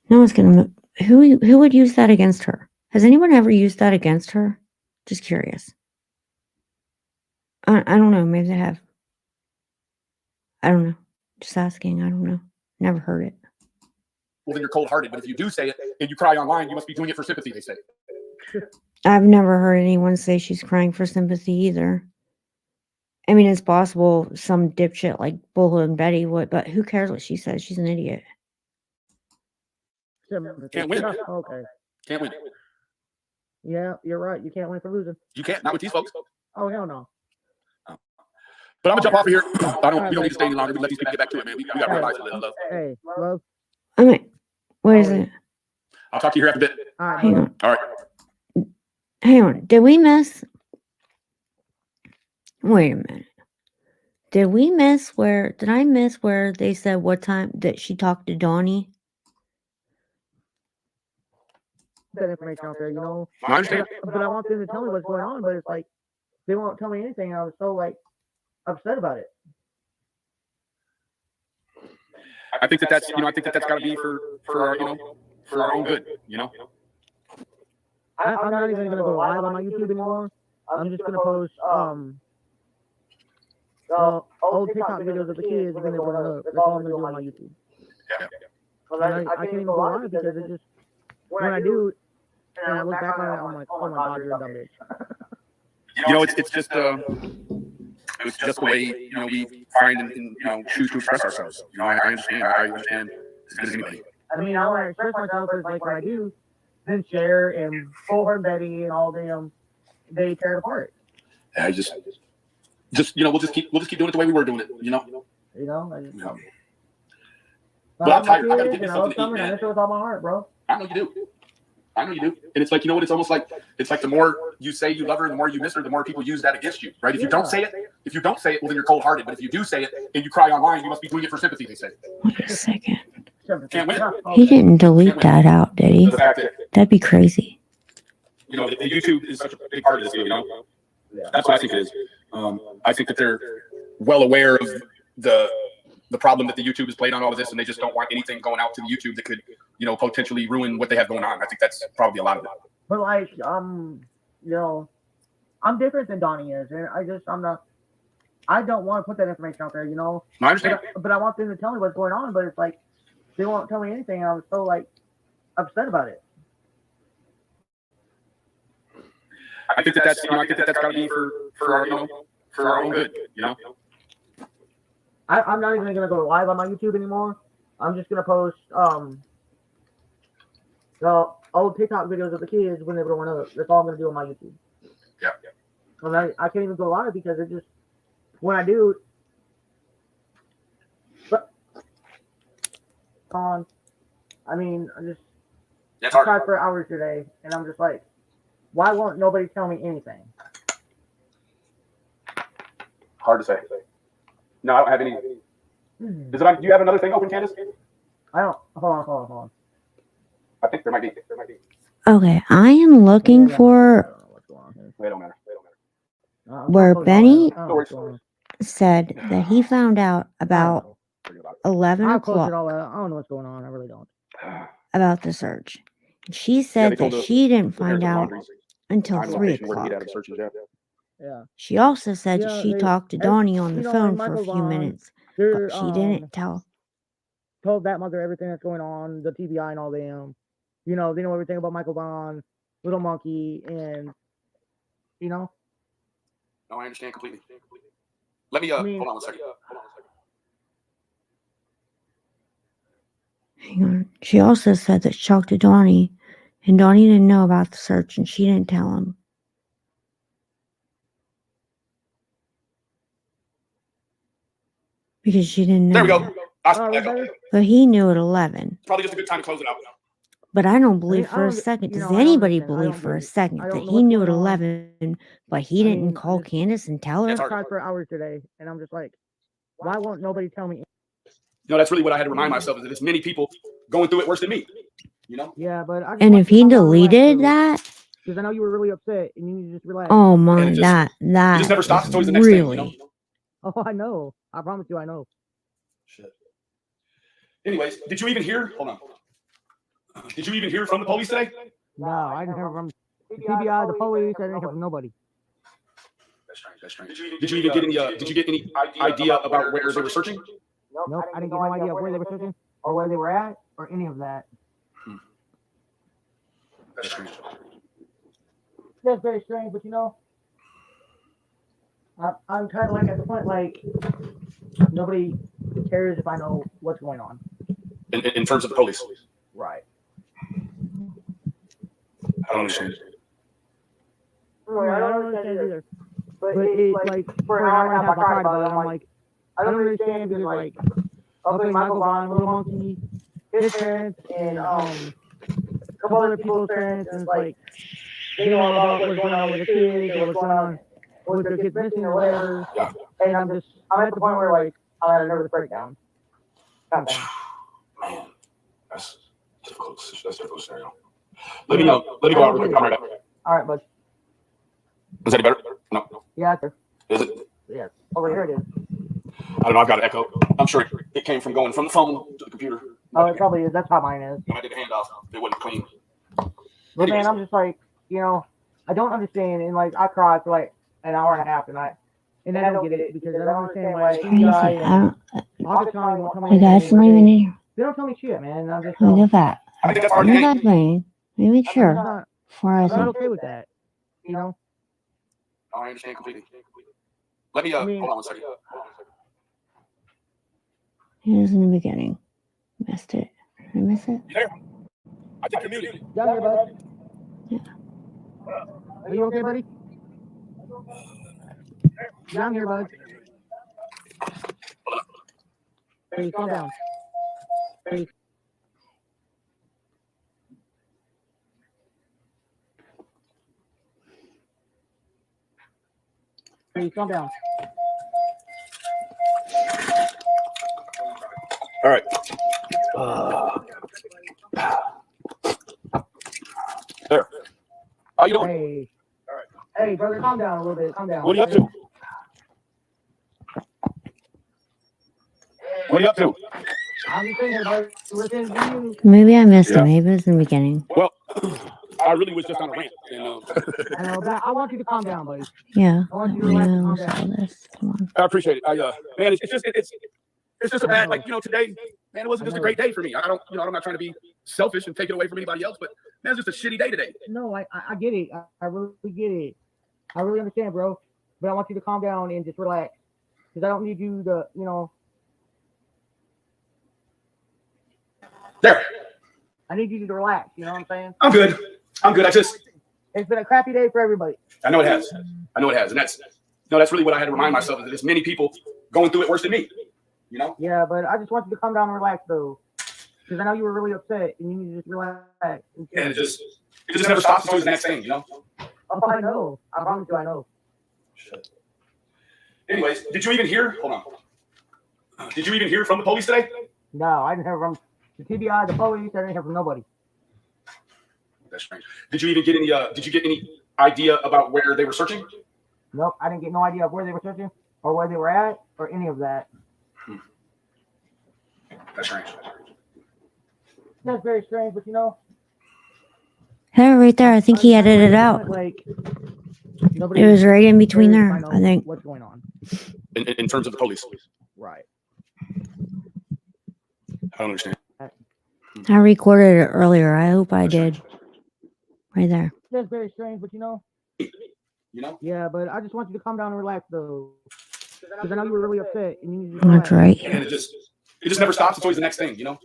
No one's gonna. Who would use that against her? Has anyone ever used that against her? Just curious. I don't know. Maybe they have. I don't know. Just asking. I don't know. Never heard it. well, then you're cold-hearted. But if you do say it and you cry online, you must be doing it for sympathy, they say. I've never heard anyone say she's crying for sympathy either. I mean, it's possible some dipshit like Bullhorn Betty would, but who cares what she says? She's an idiot. Can't win. Okay. Can't win. Yeah, you're right. You can't win for losing. You can't. Not with these folks. Oh, hell no. But I'm gonna jump off of here. We don't need to stay any longer. We let these people get back to it, man. We got real lives to live. Hey, love. I mean, what is it? I'll talk to you here after a bit. All right. Hang on. All right. Hang on. Did we miss? Wait a minute. Did I miss where they said what time that she talked to Donnie? That information out there, you know. I understand. But I want them to tell me what's going on, but it's like they won't tell me anything. I was so like upset about it. I think that's got to be for our, you know, for our own good, you know. I'm not even gonna go live on my YouTube anymore. I'm just gonna post old TikTok videos of the kids when they were growing up. That's all I'm gonna do on my YouTube. Yeah. But I can't even go live because it just when I do and I look back on it, I'm like, oh my god, you're a dumb bitch. You know, it's just the way, you know, we find and you know, choose to express ourselves. You know, I understand. I understand as good as anybody. I mean, I want to express myself because, like, when I do, then share and Bullhorn Betty and all them, they tear it apart. I just you know, we'll just keep doing it the way we were doing it. You know. You know. I just. Yeah. But I'm tired. I gotta get me something to eat, man. I miss her with all my heart, bro. I know you do. And it's like, you know what? It's almost like the more you say you love her, the more you miss her, the more people use that against you, right? If you don't say it, well, then you're cold-hearted. But if you do say it and you cry online, you must be doing it for sympathy, they say. Wait a second. Can't win. He didn't delete that out, did he? The fact that, That'd be crazy. you know, the YouTube is such a big part of this deal, you know? That's what I think it is. I think that they're well aware of the problem that the YouTube has played on all of this, and they just don't want anything going out to the YouTube that could, you know, potentially ruin what they have going on. I think that's probably a lot of it. But like, you know, I'm different than Donnie is, and I don't want to put that information out there, you know. I understand. But I want them to tell me what's going on, but it's like they won't tell me anything. I was so like upset about it. I think that's got to be for our, you know, for our own good, you know. I'm not even gonna go live on my YouTube anymore. I'm just gonna post the old TikTok videos of the kids when they were growing up. That's all I'm gonna do on my YouTube. Yeah. And I can't even go live because it just when I do. But I mean, I tried for hours today, and I'm just like, why won't nobody tell me anything? Hard to say. No, I don't have any. Do you have another thing open, Candace? I don't. Hold on. I think there might be. Okay, I am looking for They don't matter. where Benny No worries. said that he found out about 11 I'll close it o'clock all out. I don't know what's going on. I really don't. about the search. And she said that she didn't find out until 3 o'clock. Yeah. She also said that Yeah, she they- talked to Donnie on the you know, phone like for a Michael few Vaughn, minutes, They're but she didn't tell. told that mother everything that's going on, the TBI and all them. You know, they know everything about Michael Vaughn, Little Monkey, and you know. No, I understand completely. Let me hold on one second. Hang on. She also said that she talked to Donnie, and Donnie didn't know about the search, and she didn't tell him. Because she didn't know. There we go. But he knew at 11. Probably just a good time to close it out. But I don't believe for a second. Does anybody believe for a second that he knew at 11, but he didn't call Candace and tell her? I tried for hours today, and I'm just like, why won't nobody tell me? No, that's really what I had to remind myself is that there's many people going through it worse than me. You know? Yeah, but I just And want if you to he calm down and relax, deleted though, that, because I know you were really upset, and you need to just relax. oh my, And it that just never stops. It's always the next really. thing, you know? Oh, I know. I promise you, I know. Shit. Anyways, did you even hear? Hold on. Did you even hear from the police today? No, I didn't hear from the TBI, the police. I didn't hear from nobody. That's strange. Did you even get any? Did you get any idea about where they were searching? Nope, I didn't get no idea where they were searching or where they were at or any of that. That's strange. That's very strange, but you know, I'm kind of like at the point like nobody cares if I know what's going on. In terms of the police, Right. I don't understand. Right, I don't understand either. But it like for an hour and a half I cried about it. I'm like, I don't understand because like, okay, Michael Vaughn, Little Monkey, his parents, and a couple other people's parents, and it's like they know about what's going on with the kids or what's going on with their kids missing or whatever. Yeah. And I'm at the point where like I'm at a nervous breakdown. Man, that's difficult. That's a difficult scenario. Let me go out real quick. I'm right back. All right, bud. Is that any better? No. Yeah, sir. Is it? Yes. Over here it is. I don't know. I've got an echo. I'm sure it came from going from the phone to the computer. Oh, it probably is. That's how mine is. When I did the handoff, it wasn't clean. But man, I'm just like, you know, I don't understand, and like I cried for like an hour and a half, and I don't get it because I don't understand why TBI and Pocket County won't tell me The guy's not even in here. They don't tell me shit, man. And I'm just Look at that. I think that's hard Look to at that thing. Let me make I'm sure not, before I I'm not say. okay with that. You know? I understand completely. Let me hold on one second. Here's in the beginning. Missed it. Did I miss it? You there? I think you're muted. Down here, bud. Yeah. Are you okay, buddy? Down here, bud. Please calm down. Please. Please calm down. All right. There. How you doing? Hey. All right. Hey, brother, calm down a little bit. Calm down. What are you up to? What are you up to? I'm just saying, bud. Listen to you. Maybe I missed it. Maybe it was in the beginning. Well, I really was just on a rant. And, I know, but I want you to calm down, buddy. Yeah. I want you to relax and calm Yeah, down. this. Come on. I appreciate it. Man, it's just a bad, like, you know, today, man, it wasn't just a great day for me. I'm not trying to be selfish and take it away from anybody else, but man, it's just a shitty day today. No, I get it. I really get it. I really understand, bro. But I want you to calm down and just relax. Because I don't need you to, you know. There. I need you to relax. You know what I'm saying? I'm good. It's been a crappy day for everybody. I know it has. And that's really what I had to remind myself is that there's many people going through it worse than me. You know? Yeah, but I just want you to calm down and relax, though. Because I know you were really upset and you need to just relax. And it just never stops. It's always the next thing, you know? Oh, I know. I promise you, I know. Shit. Anyways, did you even hear? Hold on. Did you even hear from the police today? No, I didn't hear from the TBI, the police. I didn't hear from nobody. That's strange. Did you even get any? Did you get any idea about where they were searching? Nope, I didn't get no idea of where they were searching or where they were at or any of that. That's strange. That's very strange, but you know. Yeah, right there. I think he edited it out. Like, It was right in between there, I think. What's going on? In terms of the police. Right. I don't understand. I recorded it earlier. I hope I did. Right there. That's very strange, but you know. You know? Yeah, but I just want you to calm down and relax, though, because I know you were really upset and you need to That's right. And it just never stops. It's always the next thing, you know?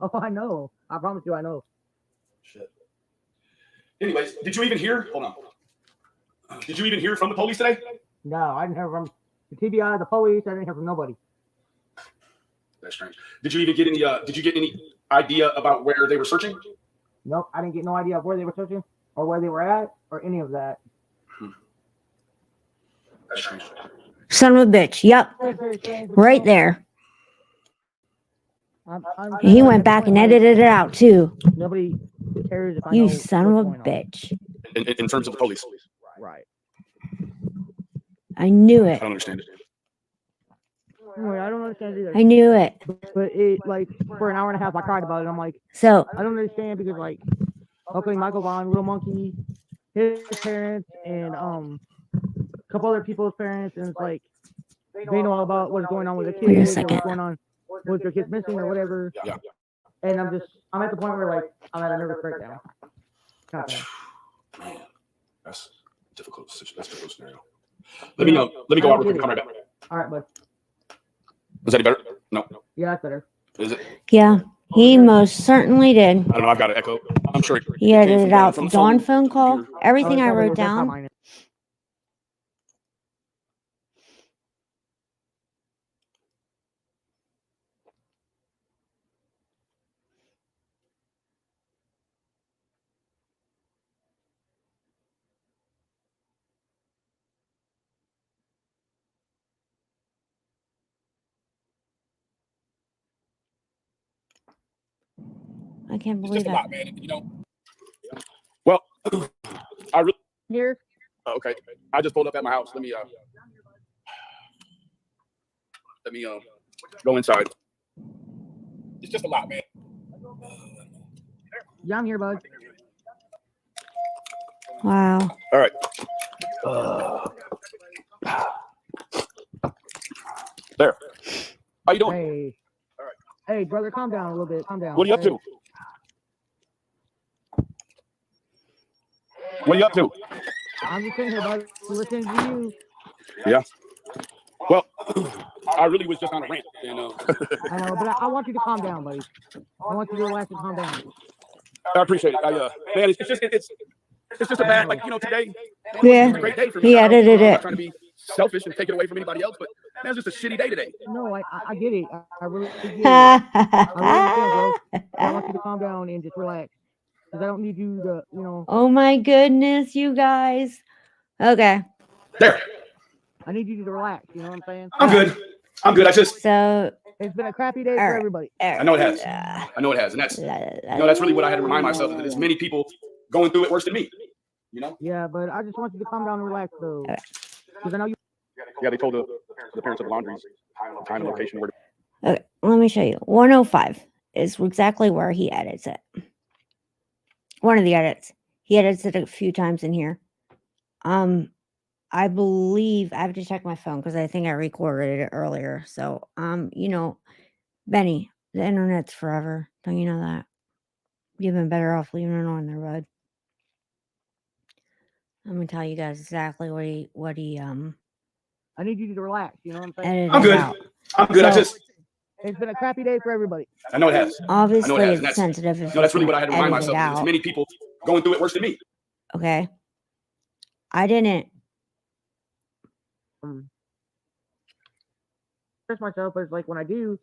Oh, I know. I promise you, I know. Shit. Anyways, did you even hear? Hold on. Did you even hear from the police today? No, I didn't hear from the TBI, the police. I didn't hear from nobody. That's strange. Did you even get any? Did you get any idea about where they were searching? Nope, I didn't get no idea of where they were searching or where they were at or any of that. That's strange. Son of a bitch. Yep. Right there. He went back and edited it out too. Nobody cares if I You know son of a what's going on. bitch. In terms of the police. Right. I knew I it. don't understand it. Anyway, I don't understand either. I knew it. But it, like, for an hour and a half, I cried about it. I'm like, So, I don't understand because, like, okay, Michael Vaughn, Little Monkey, his parents, and a couple other people's parents, and it's like they know all about what's going on with the Wait a kids, or second. what's going on with their kids missing or whatever. Yeah. And I'm at the point where, like, I'm at a nervous breakdown. Kind of thing. Man, that's difficult. That's a difficult scenario. Let me go out real quick and come right back. All right, bud. Is that any better? No. Yeah, that's better. Is it? yeah, he most certainly did. I don't know. I've got an echo. I'm sure. He edited out the Dawn phone call, computer. everything Oh, I that's wrote not down. mine. I can't It's believe just a it. lot, man. You know. Well, I really. Here. Okay. I just pulled up at my house. Let me go inside. It's just a lot, man. Yeah, I'm here, bud. Wow. All right. There. How you doing? Hey. All right. Hey, brother, calm down a little bit. Calm down. What are you up to? What are you up to? I'm just sitting here, bud, listening to you. Yeah. Well, I really was just on a rant, and I know, but I want you to calm down, buddy. I want you to relax and calm down. I appreciate it. Man, it's just a bad, like, you know, today. Man, Yeah, it's a great day for me. he I don't- edited I'm not it. trying to be selfish and take it away from anybody else, but man, it's just a shitty day today. No, I get it. I really get it. I want you to calm down and just relax. Because I don't need you to, you know, Oh my goodness, you guys. Okay, There. I need you to relax. You know what I'm saying? I'm good. I'm good. I just, so It's been a crappy day All for right. everybody. I know it has. I know it has, and that's, you know, that's really what I had to remind myself, that there's many people going through it worse than me. You know? Yeah, but I just want you to calm down and relax, though. Okay. Because I know you. Yeah, they told the parents of the laundries time and location where. Okay, let me show you. 105 is exactly where he edits it. One of the edits. He edits it a few times in here. I believe I have to check my phone because I think I recorded it earlier. So, you know, Benny, the internet's forever. Don't you know that? You've been better off leaving it on there, bud. I'm gonna tell you guys exactly what he I need you to relax. You know what I'm saying? edited I'm good. out. I'm good. I So- just, It's been a crappy day for everybody. I know it has. Obviously, has, and it's that's- sensitive. If No, that's you really what I had to remind edit it myself, that there's out. many people going through it worse than me. Okay. I didn't. Express myself, but it's like when I do,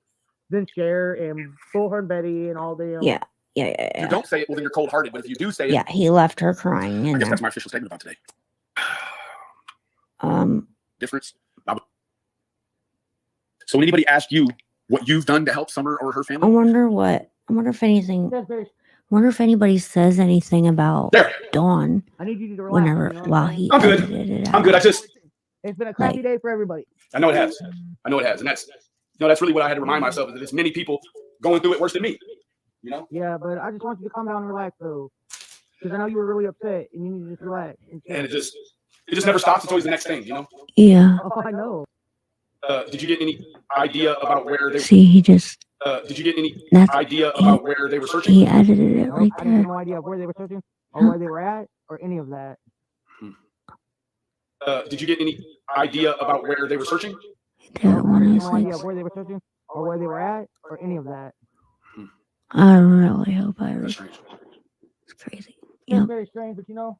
then share and Bullhorn Betty and all them. Yeah. If you don't say it, well, then you're cold-hearted. But if you do say it, Yeah, he left her crying I in guess there. that's my official statement about today. Um, Difference. So when anybody ask you what you've done to help Summer or her I family, wonder if anything. Wonder if anybody says anything about there. Dawn I need you to relax. whenever you know what while I'm saying? he I'm good. edited it I'm good. out. It's been a crappy Like- day for everybody. I know it has. I know it has, and that's that's really what I had to remind myself is that there's many people going through it worse than me. You know. Yeah, but I just want you to calm down and relax, though, because I know you were really upset, and you need to just relax. And it just never stops. It's always the next thing, you know. Yeah. Oh, I know. Did you get any idea about where they? See, he just. Did you get any That's idea about where they were searching? he edited it Nope, right I didn't have there. no idea of where they were searching, or where they were at, or any of that. Did you get any idea about where they were searching? There Nope, I when didn't I have was no like, idea of where they were searching, or where they were at, or any of that. I really hope I That's read. strange. It's crazy. It's Yep. very strange, but you know,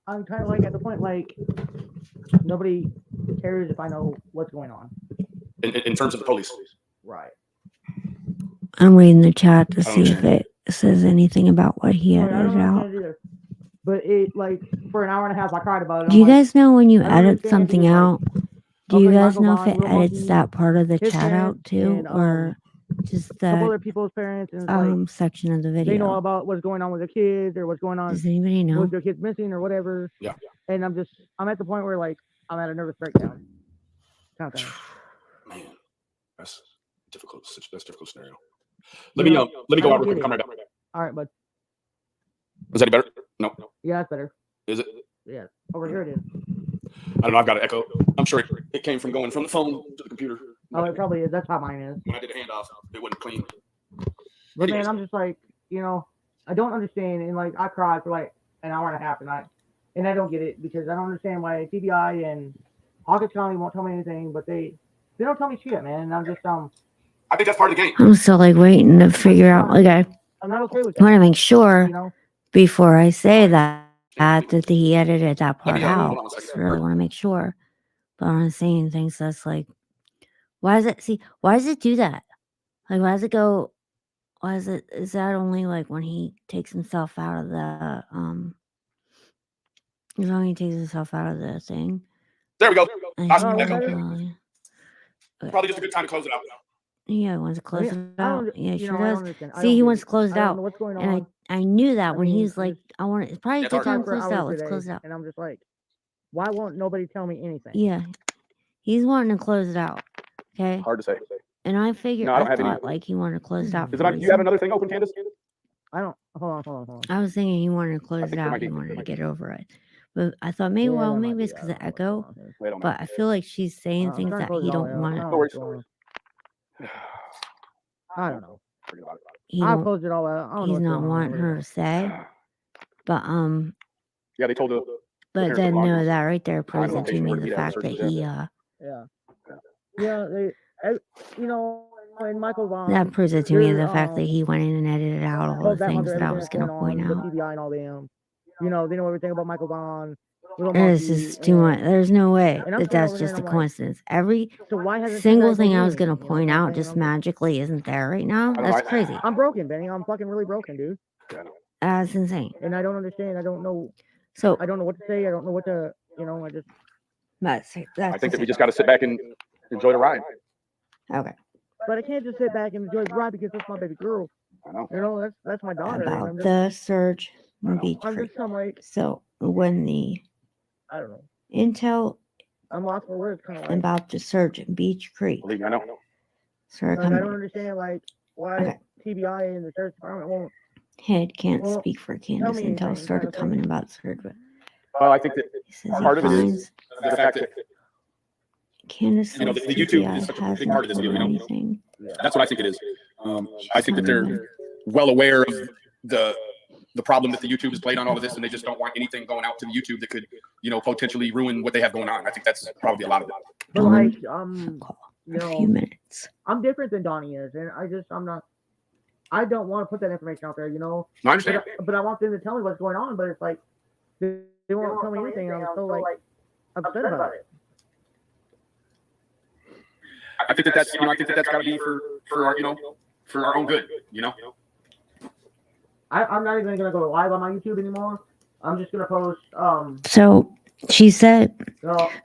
I'm kind of like at the point like nobody cares if I know what's going on. In terms of the police. Right. I'm reading the chat to I don't see if it says anything about what he I don't edited out. understand either. But it like for an hour and a half I cried about it. Do you I'm like, guys know when you I don't edit understand something because, like, out? Do you okay, guys Michael know if Vaughn, it Little edits Monkey, that part of the his chat out parents, too, and, or just a couple the other people's parents, and it's like section of the they know video? about what's going on with their kids or what's going on Does anybody know? with their kids missing or whatever. Yeah. And I'm at the point where like I'm at a nervous breakdown. Kind of thing. Man, that's difficult. That's a difficult scenario. Let me go out real quick. Come right back. All right, bud. Is that any better? No. Yeah, that's better. Is it? Yeah. Over here it is. I don't know. I've got an echo. I'm sure it came from going from the phone to the computer. Oh, it probably is. That's how mine is. When I did the handoff, it wasn't clean. But man, I'm just like, you know, I don't understand, and like I cried for like an hour and a half, and I don't get it because I don't understand why TBI and Hawkins County won't tell me anything, but they don't tell me shit, man. And I'm just I think that's part of the game. I'm still like waiting to figure out. Like I'm not okay with I want to that. make sure You know, before I say that he edited that part hold out. on a second. Just really want to make sure. But I'm not saying things that's like, why does it do that? Like, why does it go? Is that only like when he takes himself out of the is when he takes himself out of the thing? There we go. And Awesome. he's Echo. like, Probably just a good time to close it out. yeah, he wants to close it out. Yeah, you sure know, I does. don't understand. I See, don't he get wants it. to close it I don't out. know what's going on. And I knew that I when mean, he's like, I want it's probably a good time to close it out. Let's close it out. And I'm just like, why won't nobody tell me anything? Yeah. He's wanting to close it out. Okay. Hard to say. And I figured No, I don't I have any. thought like he wanted to close it out. Is for it? a Do you have reason. another thing open, Candace? I don't. Hold on. I was thinking he wanted to close it think there out. might He be. wanted to get over it. But I thought maybe it's because of echo. Wait on But I feel like she's saying things that he don't want. No worries. I don't know. Forget about it. I'll close it all out. I don't know He's what's not going on wanting over her there. to say. But Yeah, they told the but parents then of the no, audience. that right there proves it to location me where the he'd have fact that searches he Yeah. You know, and Michael Vaughn. that proves it to me they're, the fact that he went in and edited out all told the that things mother that I everything was that's going to going point on, out. the TBI and all them. You know, they know everything about Michael Vaughn. It's just too much. There's no way And I'm that sitting that's over there just a and I'm like, coincidence. Every So why hasn't single TBI thing told I me was going to anything? You know point what I'm out saying? just I'm just- magically isn't there right now. know, That's crazy. I'm broken, Benny. I'm fucking really broken, dude. That's insane. And I don't understand. I don't know. So I don't know what to say. I don't know what to. You know, I just. that's I think that we just got to sit back and enjoy the ride. okay. But I can't just sit back and enjoy the ride because that's my baby girl. I know. You know, that's my daughter. And I'm About just, the surge know. Beech I'm Creek. just I'm like, So when the I don't know. intel I'm lost for words, kind of like. about the surge at Beech Creek Believe me, I know. started Like, I don't coming, understand like why Okay. TBI and the sheriff's department won't. head can't Well, speak for tell Candace me until it anything, started kind of coming thing. about surge. But Well, I think that he says part he of it is finds the fact that Candace you know, says the YouTube TBI is such a hasn't big part of this said deal, you know? anything. that's what I think it is. I think that they're well aware of the problem that the YouTube has played on all of this, and they just don't want anything going out to the YouTube that could, you know, potentially ruin what they have going on. I think that's probably a lot of it. But Dawn, like, call you in a few know, minutes. I'm different than Donnie is, and I'm not. I don't want to put that information out there, you know. No, I understand. But I want them to tell me what's going on. But it's like they won't tell me anything. I'm so like upset about it. I think that that's, you know, I think that that's got to be for our, you know, for our own good, you know. I'm not even gonna go live on my YouTube anymore. I'm just gonna post. So She said,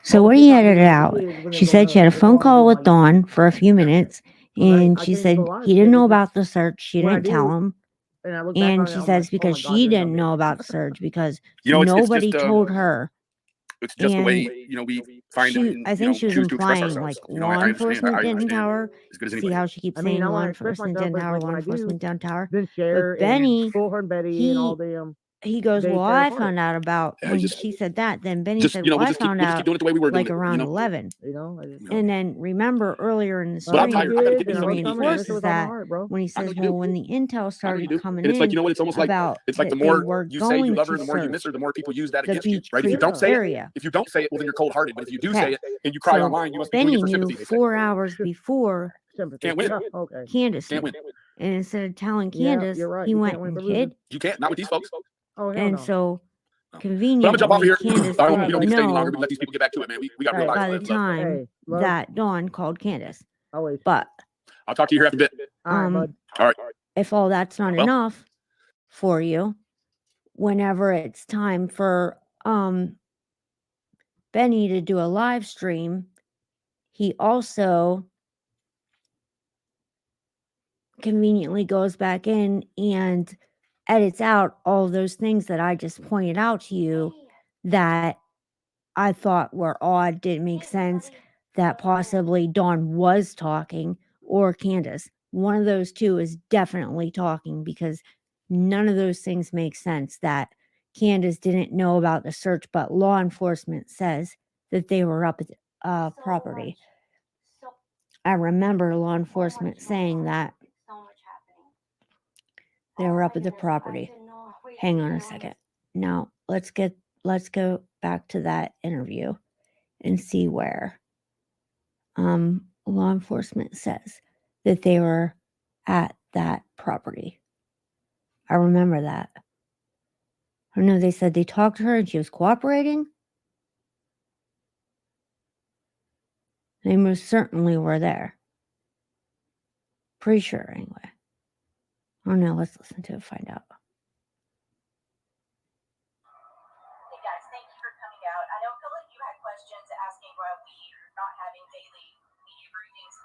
so what he edited out, she said she had a phone call with Dawn for a few minutes, and she said he didn't know about the search. She didn't tell him. And she says because she didn't know about the search because nobody told her. It's just the way, we find I think she was implying like law enforcement didn't tell her. See how she keeps saying law enforcement didn't tell her, law enforcement didn't tell her. But Benny, he goes, well, I found out about when she said that. Then Benny said, well, I found out like around 11. And then remember earlier in the stream, he reinforces that when he says, well, when the intel started coming in, it's almost about it's like the more you say you love her, the more you miss her, the more people use that against you, right? If you don't say it, if you don't say it, well, then you're cold-hearted. But if you do say it and you cry online, you must be doing it for sympathy. Benny knew 4 hours before Can't win. Candace Can't win. and instead of telling Candace, he went and hid. You can't, not with these folks. And so But I'm conveniently, gonna jump off of here. Candace We didn't don't need to stay any longer. know We let these people get back to it, man. We got real lives. by the time that Dawn called Candace. But I'll talk to you here after a bit. All right. If all that's not enough for you, whenever it's time for Benny to do a live stream, he also conveniently goes back in and edits out all those things that I just pointed out to you that I thought were odd, didn't make sense, that possibly Dawn was talking or Candace. One of those two is definitely talking because none of those things make sense that Candace didn't know about the search, but law enforcement says that they were up at property. I remember law enforcement saying that they were up at the property. Hang on a second. Now, let's go back to that interview and see where law enforcement says that they were at that property. I remember that. I know they said they talked to her and she was cooperating. They most certainly were there. Pretty sure, anyway. Oh no, let's listen to it, find out. Hey guys, thank you for coming out. I know a couple of you had questions asking why we're not having daily media briefings.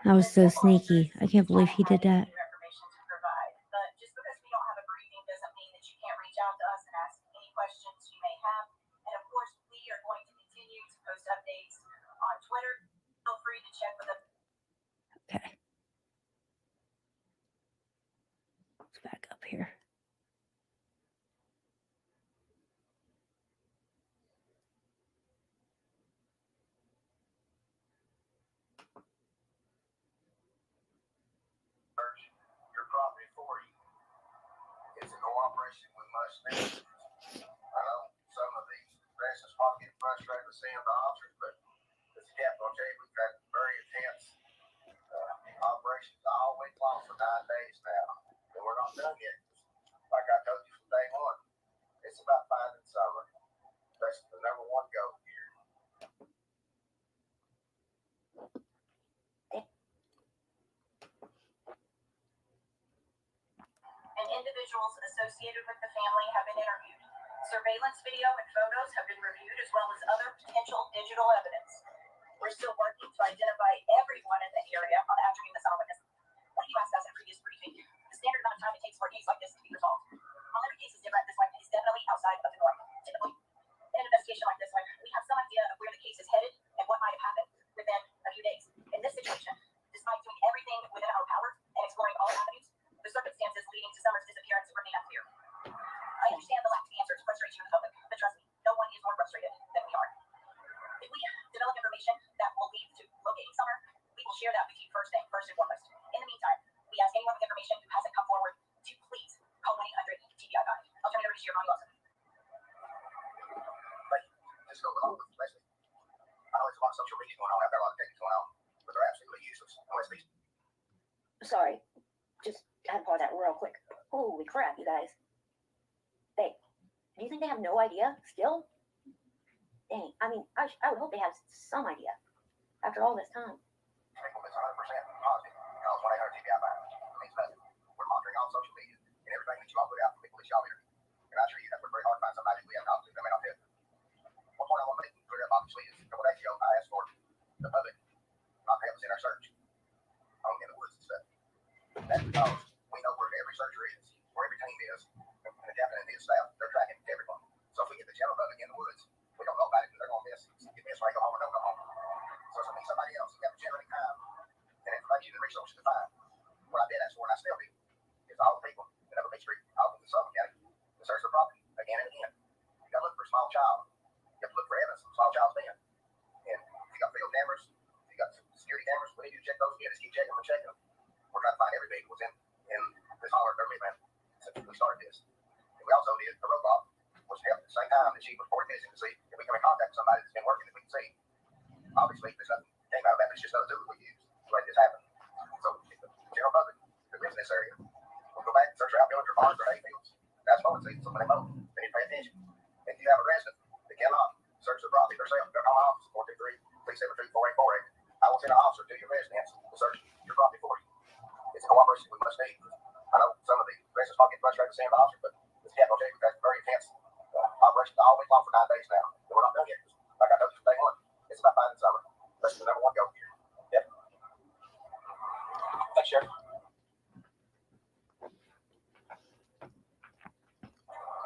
That was so sneaky. I can't believe he did that. Information to provide, but just because we don't have a briefing doesn't mean that you can't reach out to us and ask any questions you may have. And of course, we are going to continue to post updates on Twitter. Feel free to check with us. Okay. Let's back up here. Your property for you. It's a cooperation we must need. I know some of these residents probably get frustrated with seeing the officers, but this is Captain J. We've had very intense operations all week long for 9 days now. And we're not done yet. Like I told you from day one, it's about finding summer. That's the number one goal here. And individuals associated with the family have been interviewed. Surveillance video and photos have been reviewed, as well as other potential digital evidence. We're still working to identify everyone in the area on the afternoon of this. Like you asked us at previous briefing, the standard amount of time it takes for a case like this to be resolved. While every case is different, this one is definitely outside of the norm. Typically, in an investigation like this one, we have some idea of where the case is headed and what might have happened within a few days. In this situation, despite doing everything within our power and exploring all avenues, the circumstances leading to Summer's disappearance remain unclear. I understand the lack of answers frustrates you in the public, but trust me, no one is more frustrated than we are. If we develop information that will lead to locating Summer, we will share that with you first and foremost. In the meantime, we ask anyone with information who hasn't come forward to please call 1-800-TBI. I'll turn it over to your Ronnie Wilson. Just go along with Leslie. I know there's a lot of social media going on out there, a lot of things going on, but they're absolutely useless. Leslie's. Sorry, just had to pause that real quick. Holy crap, you guys. Hey, do you think they have no idea still? Dang, I mean, I would hope they have some idea after all this time. It's 100% positive. You know, it's 1-800-TBI. It means nothing. We're monitoring all social media and everything that you all put out from the police y'all here. And I assure you, that's worked very hard to find somebody we have talked to. I mean, I'll tell you. One point I want obviously, a couple days ago, I asked for the public not to have us in our search in the woods and stuff. That's because we know where every searcher is, where every team is, and the captain and his staff, they're tracking everyone. So if we get the general public in the woods, we don't know about it because they're going to miss. Get missed when they go home or don't go home. So it's going to be somebody else. You have generating time and information and resources to find. What I did ask for, and I still do, is all the people that have a Beech Street, all of the Southern County, to search the property again and again. You got to look for a small child. You have to look for evidence of a small child's being. And if you got field cameras, if you got security cameras, we need you to check those again. Just keep checking them and checking them. We're trying to find every vehicle that's in this holler government man since we started this. And we also did a robot, which helped at the same time that she was reporting this to see if we come in contact with somebody that's been working that we can see. Obviously, there's nothing came out of that, but it's just another tool we use to make this happen. So if the general public that lives in this area will go back and search our outbuildings or barns or hay fields. That's mowing season, so when they mow, they need to pay attention. If you have a resident that cannot search the property themselves, go call my office, 423-372-4848. I will send an officer to your residence to search your property for you. It's a cooperation we must need. I know some of the residents might get frustrated with seeing the officer, but this capital jail, that's very intense operation all week long for 9 days now. And we're not done yet. Like I told you from day one, it's about finding summer. That's the number one goal here. Yeah. Thanks, Sheriff.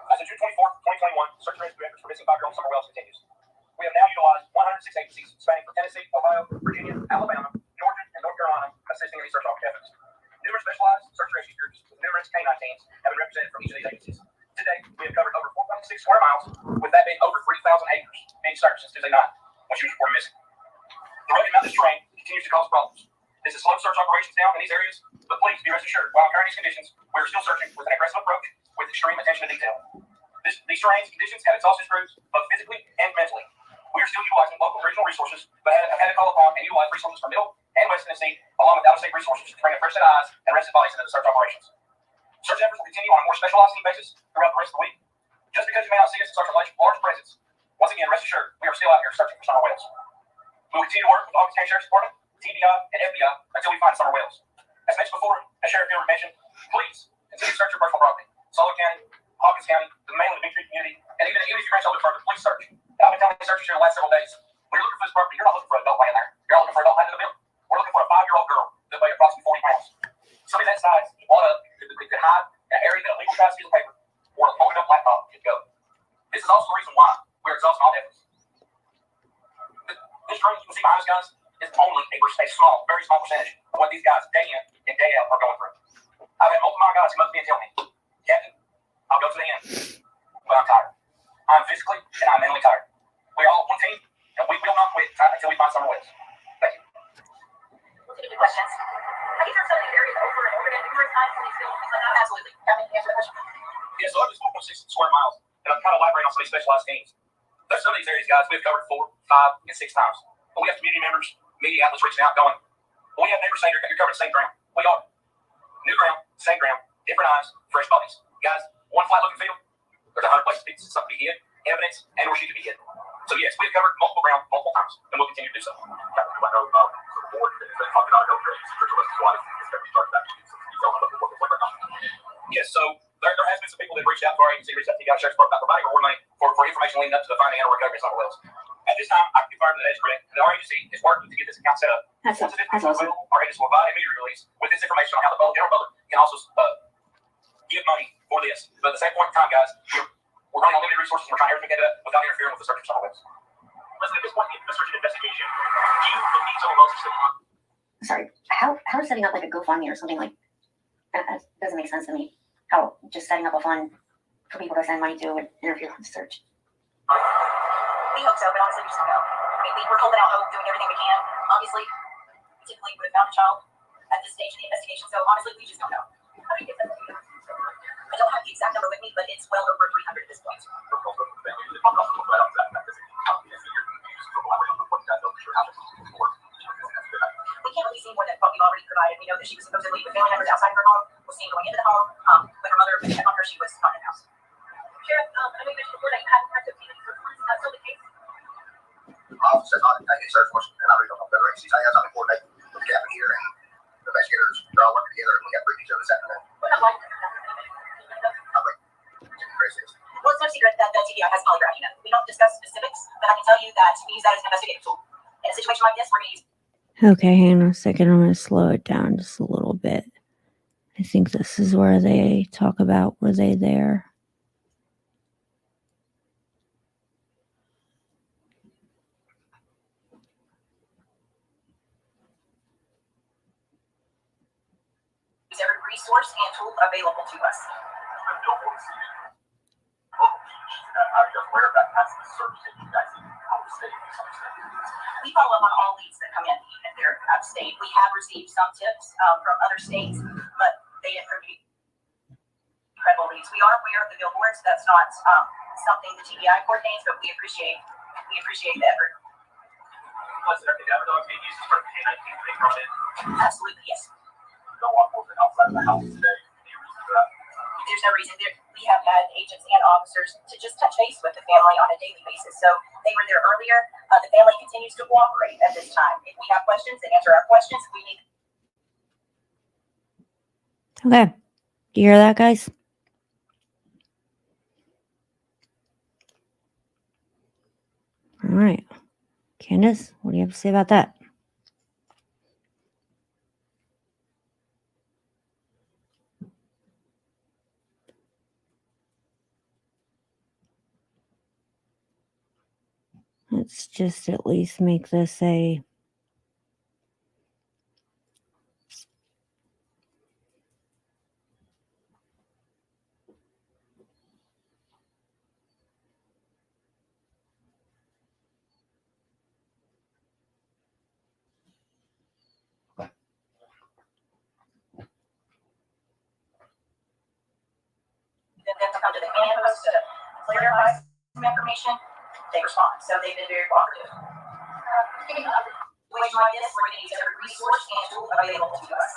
As of June 24th, 2021, search and rescue efforts for missing 5-year-old Summer Wells continues. We have now utilized 106 agencies spanning from Tennessee, Ohio, Virginia, Alabama, Georgia, and North Carolina assisting in these search efforts. Numerous specialized search and rescue groups with numerous K9 teams have been represented from each of these agencies. To date, we have covered over 4.6 square miles, with that being over 3,000 acres being searched since Tuesday night, when she was reported missing. The rugged mountainous terrain continues to cause problems. This has slowed search operations down in these areas, but please be rest assured, while incurring these conditions, we are still searching with an aggressive approach with extreme attention to detail. These terrains and conditions have exhausted crews, both physically and mentally. We are still utilizing local and regional resources, but have had to call upon and utilize resources from Middle and West Tennessee, along with out-of-state resources to bring a fresh set of eyes and rested bodies into the search operations. Search efforts will continue on a more specialized team basis throughout the rest of the week. Just because you may not see us in such a large presence, once again, rest assured, we are still out here searching for summer whales. We will continue to work with August County Sheriff's Department, TBI, and FBI until we find summer whales. As mentioned before, as Sheriff Gilbert mentioned, please continue to search your personal property. Sullivan County, Hawkins County, mainly the Beech Street community, and even if you branch a little further, please search. I've been telling searchers here the last several days, when you're looking for this property, you're not looking for an adult land there. You're not looking for an adult land in the building. We're looking for a 5-year-old girl that weighs approximately 40 pounds. Somebody that size, blown up, could hide in an area that a legal size piece of paper or a folded up laptop could go. This is also the reason why we're exhausting all efforts. This drone you can see behind us, guys, is only a small, very small percentage of what these guys day in and day out are going through. I've had multiple guys come up to me and tell me, Captain, I'll go to the end, but I'm tired. I'm physically and I'm mentally tired. We're all one team, and we will not quit until we find summer whales. Thank you. We'll take any questions. Have you turned some of these areas over and over again numerous times and these fields? Absolutely. Kevin, answer that question. Yeah, so I just 4.6 square miles, and I'm kind of elaborating on some of these specialized teams. There's some of these areas, guys, we've covered 4, 5, and 6 times. But we have community members, media outlets reaching out, going, well, we have neighbors saying you're covering the same ground. We are. New ground, same ground, different eyes, fresh bodies. Guys, one flat looking field, there's 100 places something to be hid, evidence, and or she could be hidden. So yes, we've covered multiple ground, multiple times, and we'll continue to do so. I know the board has been talking about no trades, Yes, so there has been some people that reached out to our agency, reached out to the Sheriff's Department about providing reward money for information leading up to the finding and recovery of summer whales. At this time, I can confirm that is correct. And our agency is working to get this account set up. That's Once it is awesome. available, our agency will provide immediate release with this information on how the general public can also give money for this. But at the same point in time, guys, we're running on limited resources and we're trying everything to get it up without interfering with the search of summer whales. Listen, at this point in the search and investigation, do you believe summer whales are still on? Sorry, how is setting up like a GoFundMe or something like that doesn't make sense to me. How just setting up a fund for people to send money to would interfere with the search. We hope so, but honestly, we just don't know. I mean, we're holding out hope, doing everything we can. Obviously, typically we would have found a child at this stage in the investigation, so honestly, we just don't know. I don't have the exact number with me, but it's well over 300 at this point. We can't really see more than what we've already provided. We know that she was supposedly with family members outside her home, was seen going into the home, when her mother went to check on her, she was not in the house. Sheriff, I know you mentioned before that you hadn't had to obtain any search warrants. Is that still the case? Officer says I didn't take any search warrants, and I really don't know better agencies. I have something coordinated with the captain here and the investigators. They're all working together, and we got briefings this afternoon. What about like? I'm like, Was it's no secret that the TBI has polygraph unit. We don't discuss specifics, but I can tell you that we use that as an investigative tool. In a situation like this, we're going to use. Okay, hang on a second. I'm going to slow it down just a little bit. I think this is where they talk about were they there. Use every resource and tool available to us. We follow up on all leads that come in, even if they're out of state. We have received some tips from other states, but they didn't prove to be credible leads. We are aware of the billboards. That's not something the TBI coordinates, but we appreciate the effort. Was there any other dogs being used for K-19 they brought in? Absolutely, yes. No one was outside the house today. There's no reason. We have had agents and officers to just touch base with the family on a daily basis. So they were there earlier. The family continues to cooperate at this time. If we have questions and answer our questions, we need. Okay. Do you hear that, guys? All right. Candace, what do you have to say about that? Let's just at least make this a Them to come to the command post to clarify some information. They respond. So they've been very cooperative. Situation like this, we're going to use every resource and tool available to us.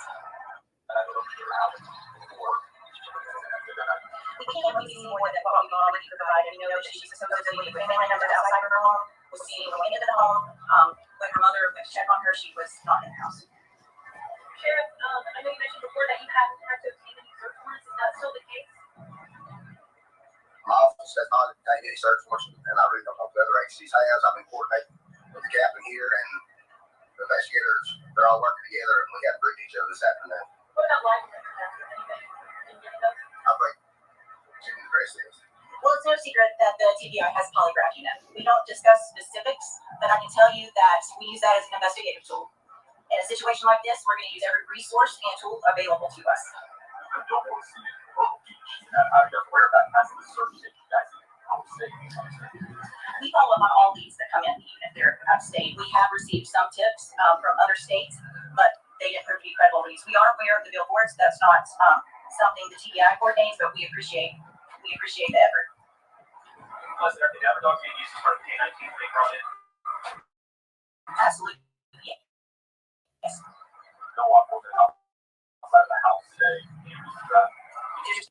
We can't really see more than what we've already provided. We know that she's supposedly with family members outside of her home, was seen going into the home. When her mother went to check on her, she was not in the house. Sheriff, I know you mentioned before that you haven't had to obtain any search warrants. Is that still the case? My office has not obtained any search warrants, and I really don't know if the other agencies has. I've been coordinating with the captain here and the investigators. They're all working together, and we got to brief each other this afternoon. What about life insurance? Anything? I think Jimmy the rest is. Well, it's no secret that the TBI has polygraph unit. We don't discuss specifics, but I can tell you that we use that as an investigative tool. In a situation like this, we're going to use every resource and tool available to us. We follow up on all leads that come in, even if they're out of state. We have received some tips from other states, but they didn't prove to be credible leads. We are aware of the billboards. That's not something the TBI coordinates, but we appreciate the effort. Was there any other dogs being used for K-19 they brought in? Absolutely, yes. No one was outside the house today. There's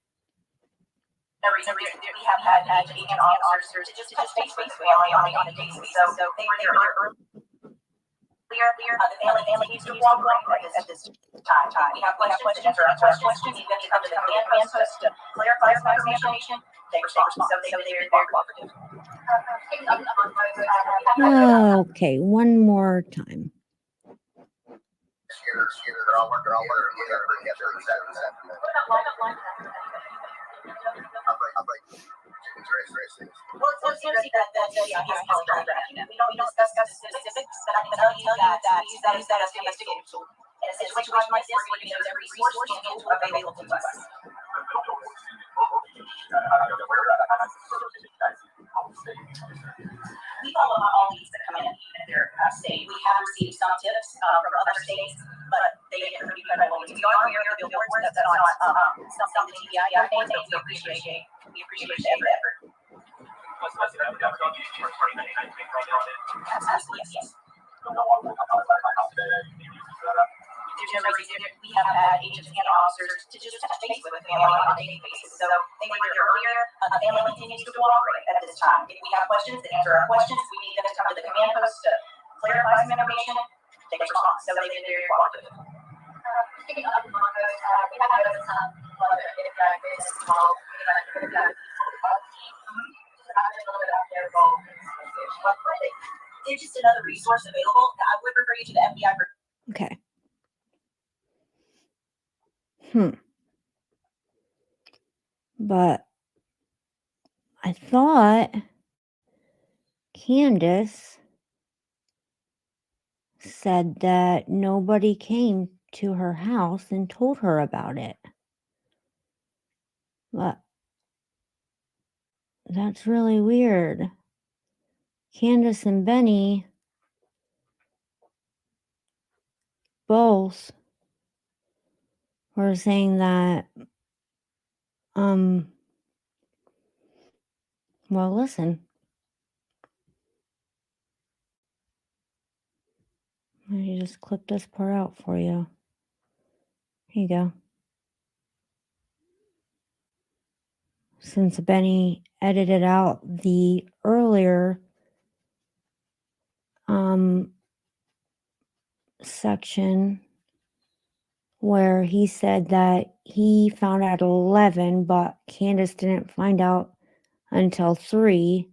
no reason. We have had agents and officers to just touch base with the family on a daily basis. So they were there earlier. The family continues to cooperate at this time. We have questions, answer our questions. Even if they come to the command post to clarify some information, they respond. So they were very cooperative. okay. One more time. They're all working together, and we got to brief each other this afternoon. What about life insurance? I think Jimmy's the rest is. Well, it's no secret that the TBI has polygraph unit. We don't discuss specifics, but I can tell you that we use that as an investigative tool. In a situation like this, we're going to use every resource and tool available to us. We follow up on all leads that come in, even if they're out of state. We have received some tips from other states, but they didn't prove to be credible leads. We are aware of the billboards. That's not something the TBI coordinates, but we appreciate the effort. Was there any other dogs used for K-19 they brought in? Absolutely, yes. No one was outside the house today. There's no reason. We have had agents and officers to just touch base with the family on a daily basis. So they were there earlier. The family continues to cooperate at this time. If we have questions and answer our questions, we need them to come to the command post to clarify some information. They respond. So they've been very cooperative. Speaking of the command post, we have noticed if this is small, It's just another resource available. I would refer you to the FBI. Okay. But I thought Candace said that nobody came to her house and told her about it. But that's really weird. Candace and Benny both were saying that, well, listen. Let me just clip this part out for you. Here you go. Since Benny edited out the earlier section where he said that he found out at 11, but Candace didn't find out until 3,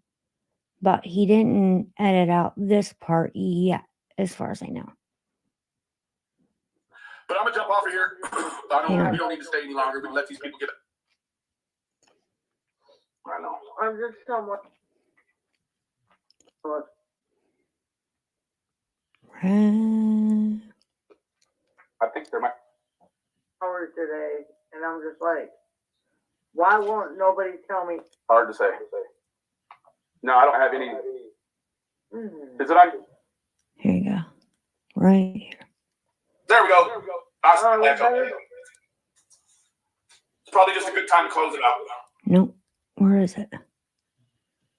but he didn't edit out this part yet, as far as I know. But I'm gonna jump off of here. We don't need to stay any longer. We can let these people get it. I know. I'm just somewhat. I think there might. Hours today, and I'm just like, why won't nobody tell me? Hard to say. No, I don't have any. Is it on? Here you go. Right here. There we go. Awesome. It's It's probably just a good time to close it out. Nope. Where is it?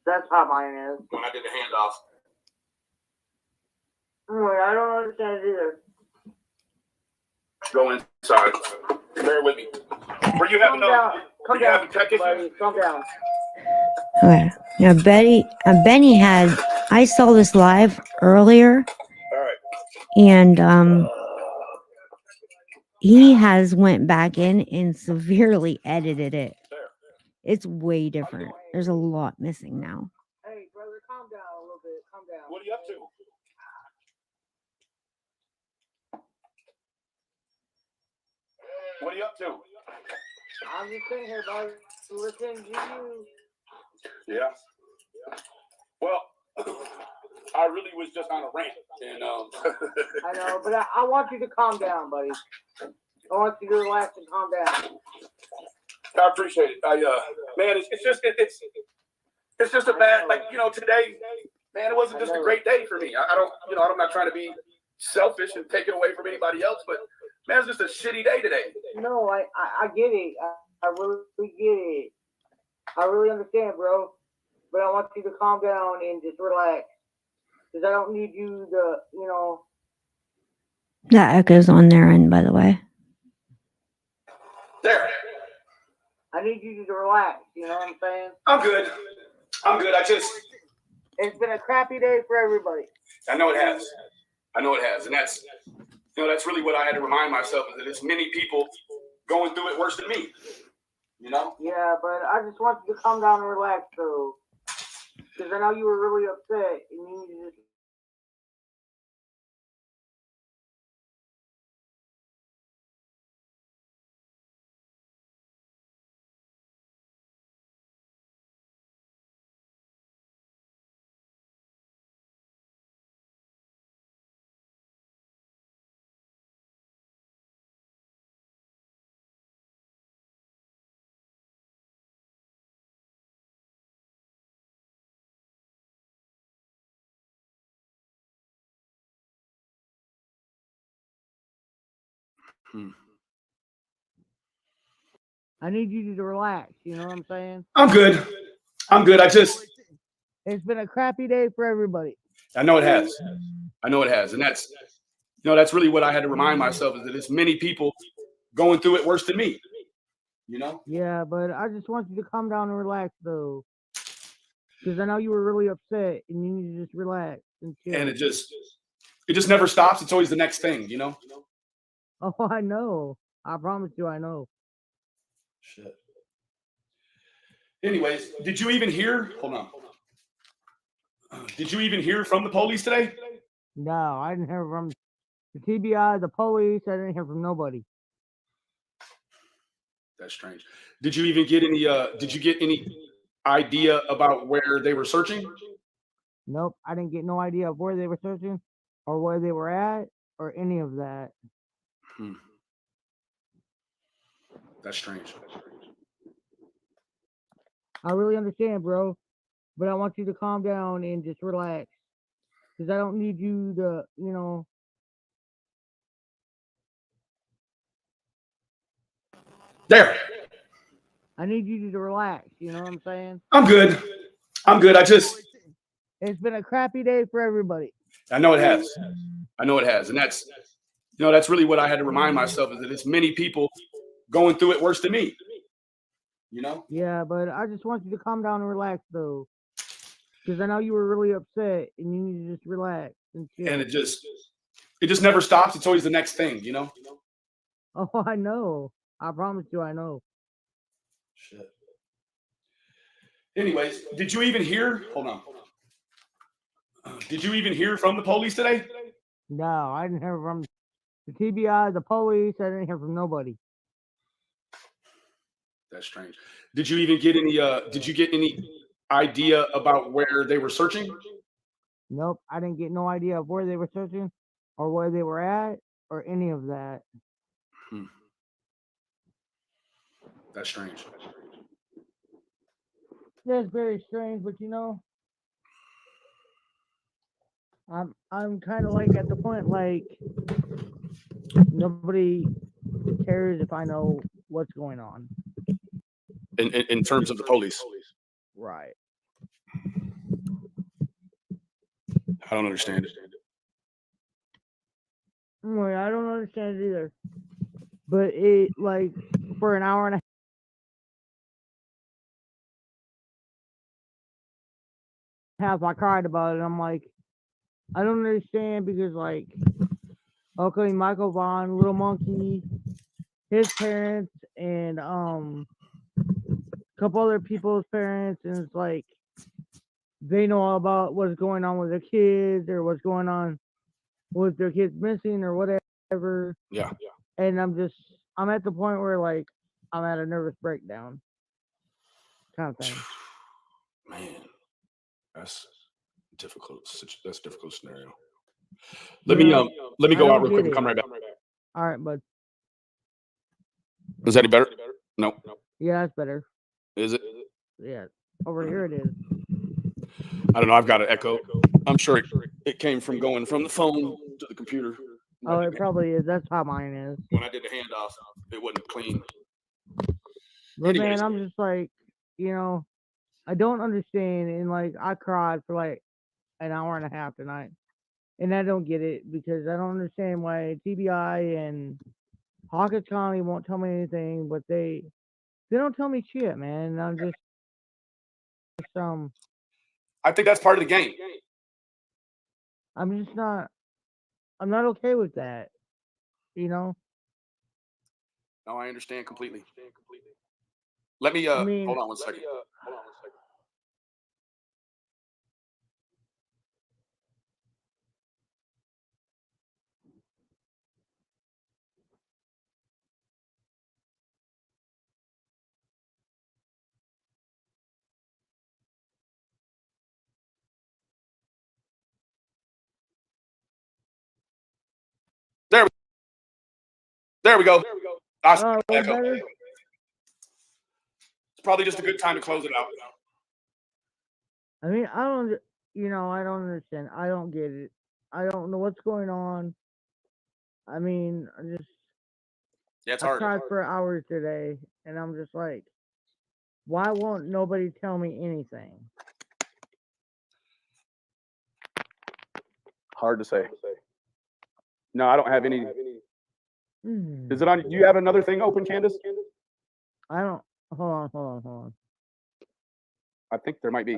That's how mine is. When I did the handoff. I don't understand it either. Go inside. Bear with me. Were you having Come down, tech issues? buddy. Calm down. Okay. Now, Benny had, I saw this live earlier. All right. And he has went back in and severely edited it. It's way different. There's a lot missing now. Hey, brother, calm down a little bit. Calm down. What are you up to? What are you up to? I'm just sitting here, buddy, listening to you. Yeah. Well, I really was just on a rant, and I know, but I want you to calm down, buddy. I want you to relax and calm down. I appreciate it. Man, it's just a bad, today, man, it wasn't just a great day for me. I'm not trying to be selfish and take it away from anybody else, but man, it's just a shitty day today. No, I get it. I really get it. I really understand, bro. But I want you to calm down and just relax. Because I don't need you to, That echoes on their end, by the way. There. I need you to relax. You know what I'm saying? I'm good. It's been a crappy day for everybody. I know it has. And that's really what I had to remind myself, is that there's many people going through it worse than me. Yeah, but I just want you to calm down and relax, though. Because I know you were really upset, and you need to just. I need you to relax. You know what I'm saying? I'm good. It's been a crappy day for everybody. I know it has. And that's really what I had to remind myself, is that there's many people going through it worse than me. Yeah, but I just want you to calm down and relax, though. Because I know you were really upset, and you need to just relax and chill. And it just never stops. It's always the next thing, Oh, I know. I promise you, I know. Shit. Anyways, did you even hear? Hold on. Did you even hear from the police today? No, I didn't hear from the TBI, the police. I didn't hear from nobody. That's strange. Did you even get any? Did you get any idea about where they were searching? Nope, I didn't get no idea of where they were searching or where they were at or any of that. That's strange. I really understand, bro, but I want you to calm down and just relax, because I don't need you to, you know. There. I need you to relax. You know what I'm saying? I'm good. I'm good. It's been a crappy day for everybody. I know it has. I know it has. And that's, that's really what I had to remind myself is that it's many people going through it worse than me. Yeah, but I just want you to calm down and relax, though, because I know you were really upset and you need to just relax and chill. And it just never stops. It's always the next thing, Oh, I know. I promise you, I know. Shit. Anyways, did you even hear? Hold on. Did you even hear from the police today? No, I didn't hear from the TBI, the police. I didn't hear from nobody. That's strange. Did you even get any? Did you get any idea about where they were searching? Nope, I didn't get no idea of where they were searching or where they were at or any of that. That's strange. That's very strange, but I'm kind of like at the point like nobody cares if I know what's going on. In terms of the police, Right. I don't understand it. Well, I don't understand it either. But it, like, for an hour and a half, I cried about it. I'm like, I don't understand because, like, okay, Michael Vaughn, Little Monkey, his parents, and a couple other people's parents, and it's like they know all about what's going on with their kids or what's going on with their kids missing or whatever. Yeah. And I'm at the point where like I'm at a nervous breakdown kind of thing. Man, that's difficult. That's a difficult scenario. Let me go out real quick and come right back. All right, bud. Is that any better? No. Yeah, that's better. Is it? Yeah, over here it is. I don't know. I've got an echo. I'm sure it came from going from the phone to the computer. Oh, it probably is. That's how mine is. When I did the handoff, it wasn't clean. But man, I'm just like, I don't understand, and like I cried for like an hour and a half tonight, and I don't get it because I don't understand why TBI and Hawkins County won't tell me anything, but they don't tell me shit, man. I'm just I think that's part of the game. I'm not okay with that, No, I understand completely. Let me hold on one second. There we go. better? It's probably just a good time to close it out. I mean, I don't understand. I don't get it. I don't know what's going on. I mean, Yeah, it's I hard. cried for hours today, and I'm just like, why won't nobody tell me anything? Hard to say. No, I don't have any. Hmm. Is it on? Do you have another thing open, Candace? I don't. Hold on. I think there might be.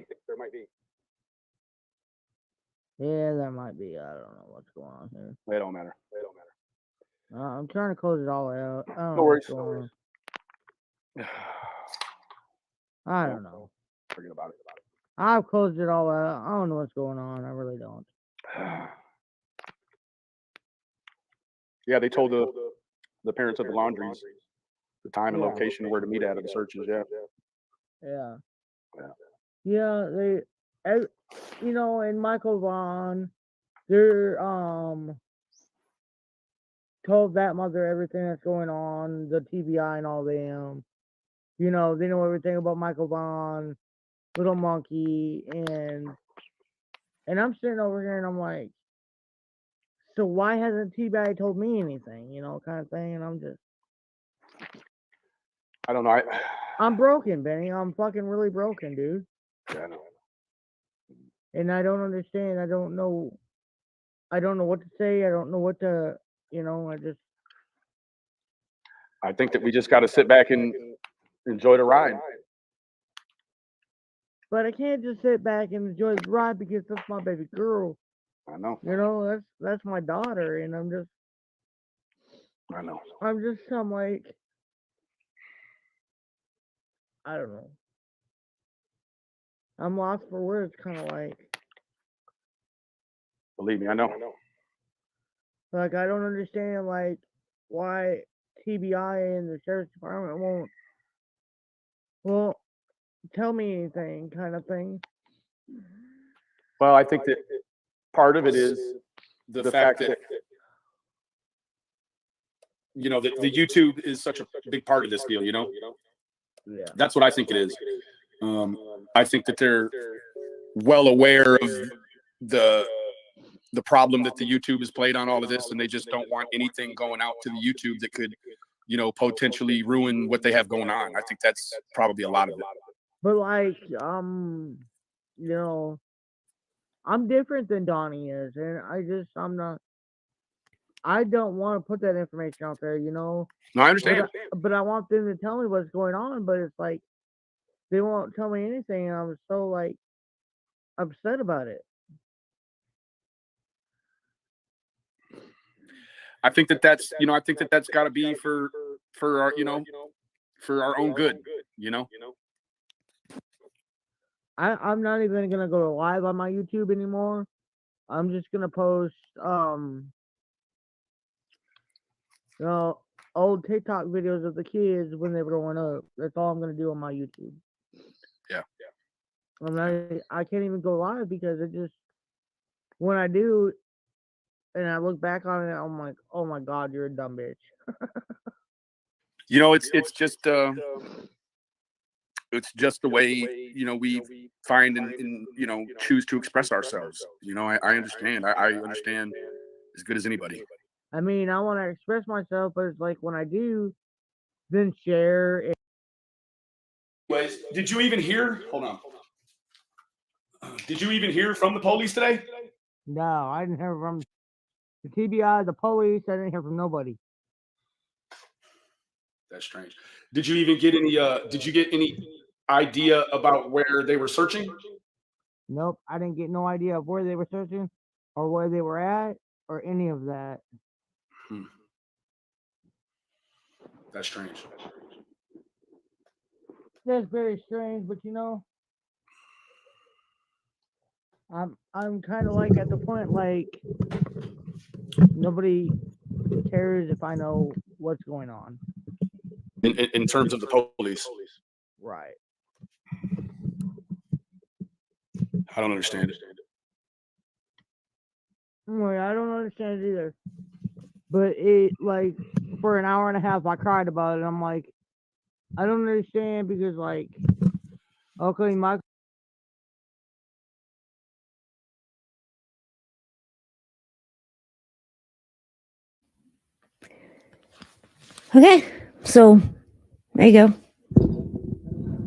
Yeah, there might be. I don't know what's going on here. It don't matter. I'm trying to close it all out. I don't No know worries. what's going on. I don't know. Forget about it. I've closed it all out. I don't know what's going on. I really don't. Yeah, they told the parents of the laundries the time and Yeah. location where to meet at the searches. Yeah. Yeah. Yeah. Yeah, you know, and Michael Vaughn, they're told that mother everything that's going on, the TBI and all them. You know, they know everything about Michael Vaughn, Little Monkey, and I'm sitting over here and I'm like, so why hasn't TBI told me anything? You know, kind of thing. And I'm just, I don't know. I'm broken, Benny. I'm fucking really broken, dude. Yeah, I know. And I don't understand. I don't know what to say. I don't know what to, you know, I think that we just got to sit back and enjoy the ride. but I can't just sit back and enjoy the ride because that's my baby girl. I know. You know, that's my daughter, and I'm I know. I'm like, I don't know. I'm lost for words, kind of Believe me, I know. like I don't understand like why TBI and the sheriff's department won't tell me anything, kind of thing. Well, I think that part of it is the fact that you know the YouTube is such a big part of this deal. You know, Yeah. that's what I think it is. I think that they're well aware of the problem that the YouTube has played on all of this, and they just don't want anything going out to the YouTube that could, you know, potentially ruin what they have going on. I think that's probably a lot of it. But like, you know, I'm different than Donnie is, and I'm not. I don't want to put that information out there, you know. No, I understand. But I want them to tell me what's going on. But it's like they won't tell me anything, and I'm so like upset about it. I think that that's, you know, I think that that's got to be for our, you know, for our own good, you know. I'm not even gonna go live on my YouTube anymore. I'm just gonna post you know, old TikTok videos of the kids when they were growing up. That's all I'm gonna do on my YouTube. Yeah. I can't even go live because it just when I do and I look back on it, I'm like, oh my god, you're a dumb bitch. You know, it's just the way, you know, we find and you know, choose to express ourselves. You know, I understand. I understand as good as anybody. I mean, I want to express myself, but it's like when I do, then share. Anyways, did you even hear? Hold on. Did you even hear from the police today? No, I didn't hear from the TBI, the police. I didn't hear from nobody. That's strange. Did you even get any? Did you get any idea about where they were searching? Nope, I didn't get no idea of where they were searching or where they were at or any of that. That's strange. That's very strange, but you know, I'm kind of like at the point like nobody cares if I know what's going on. In terms of the police, Right. I don't understand it. I don't understand it either. But it like for an hour and a half I cried about it. I'm like, I don't understand because like okay, my Okay, so there you go.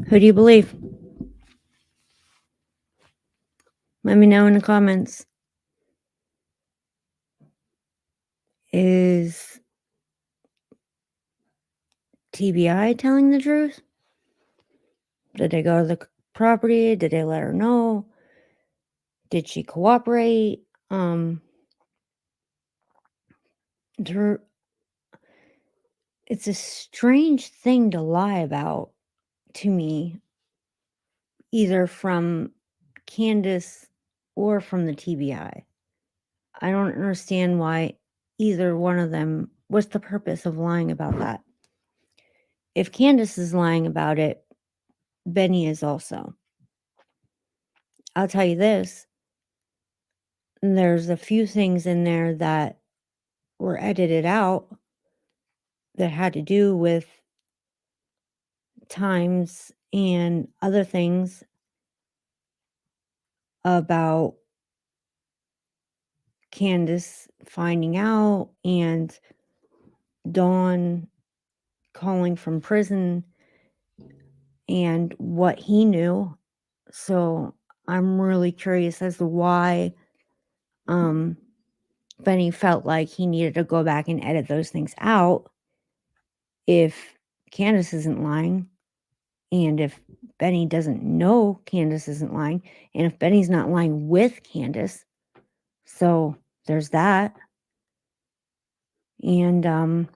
Who do you believe? Let me know in the comments. Is TBI telling the truth? Did they go to the property? Did they let her know? Did she cooperate? It's a strange thing to lie about to me either from Candace or from the TBI. I don't understand why either one of them, what's the purpose of lying about that? If Candace is lying about it, Benny is also. I'll tell you this, there's a few things in there that were edited out that had to do with times and other things about Candace finding out and Dawn calling from prison and what he knew. So I'm really curious as to why Benny felt like he needed to go back and edit those things out if Candace isn't lying, and if Benny doesn't know Candace isn't lying, and if Benny's not lying with Candace. So there's that. And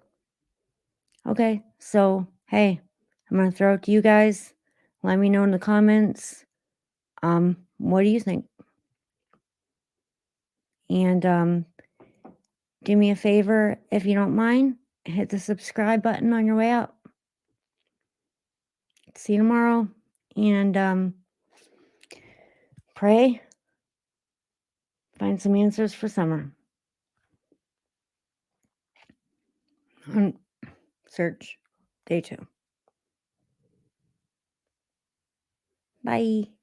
okay, so hey, I'm gonna throw it to you guys. Let me know in the comments. What do you think? And do me a favor, if you don't mind, hit the subscribe button on your way out. See you tomorrow. And pray. Find some answers for summer. On search day 2. Bye.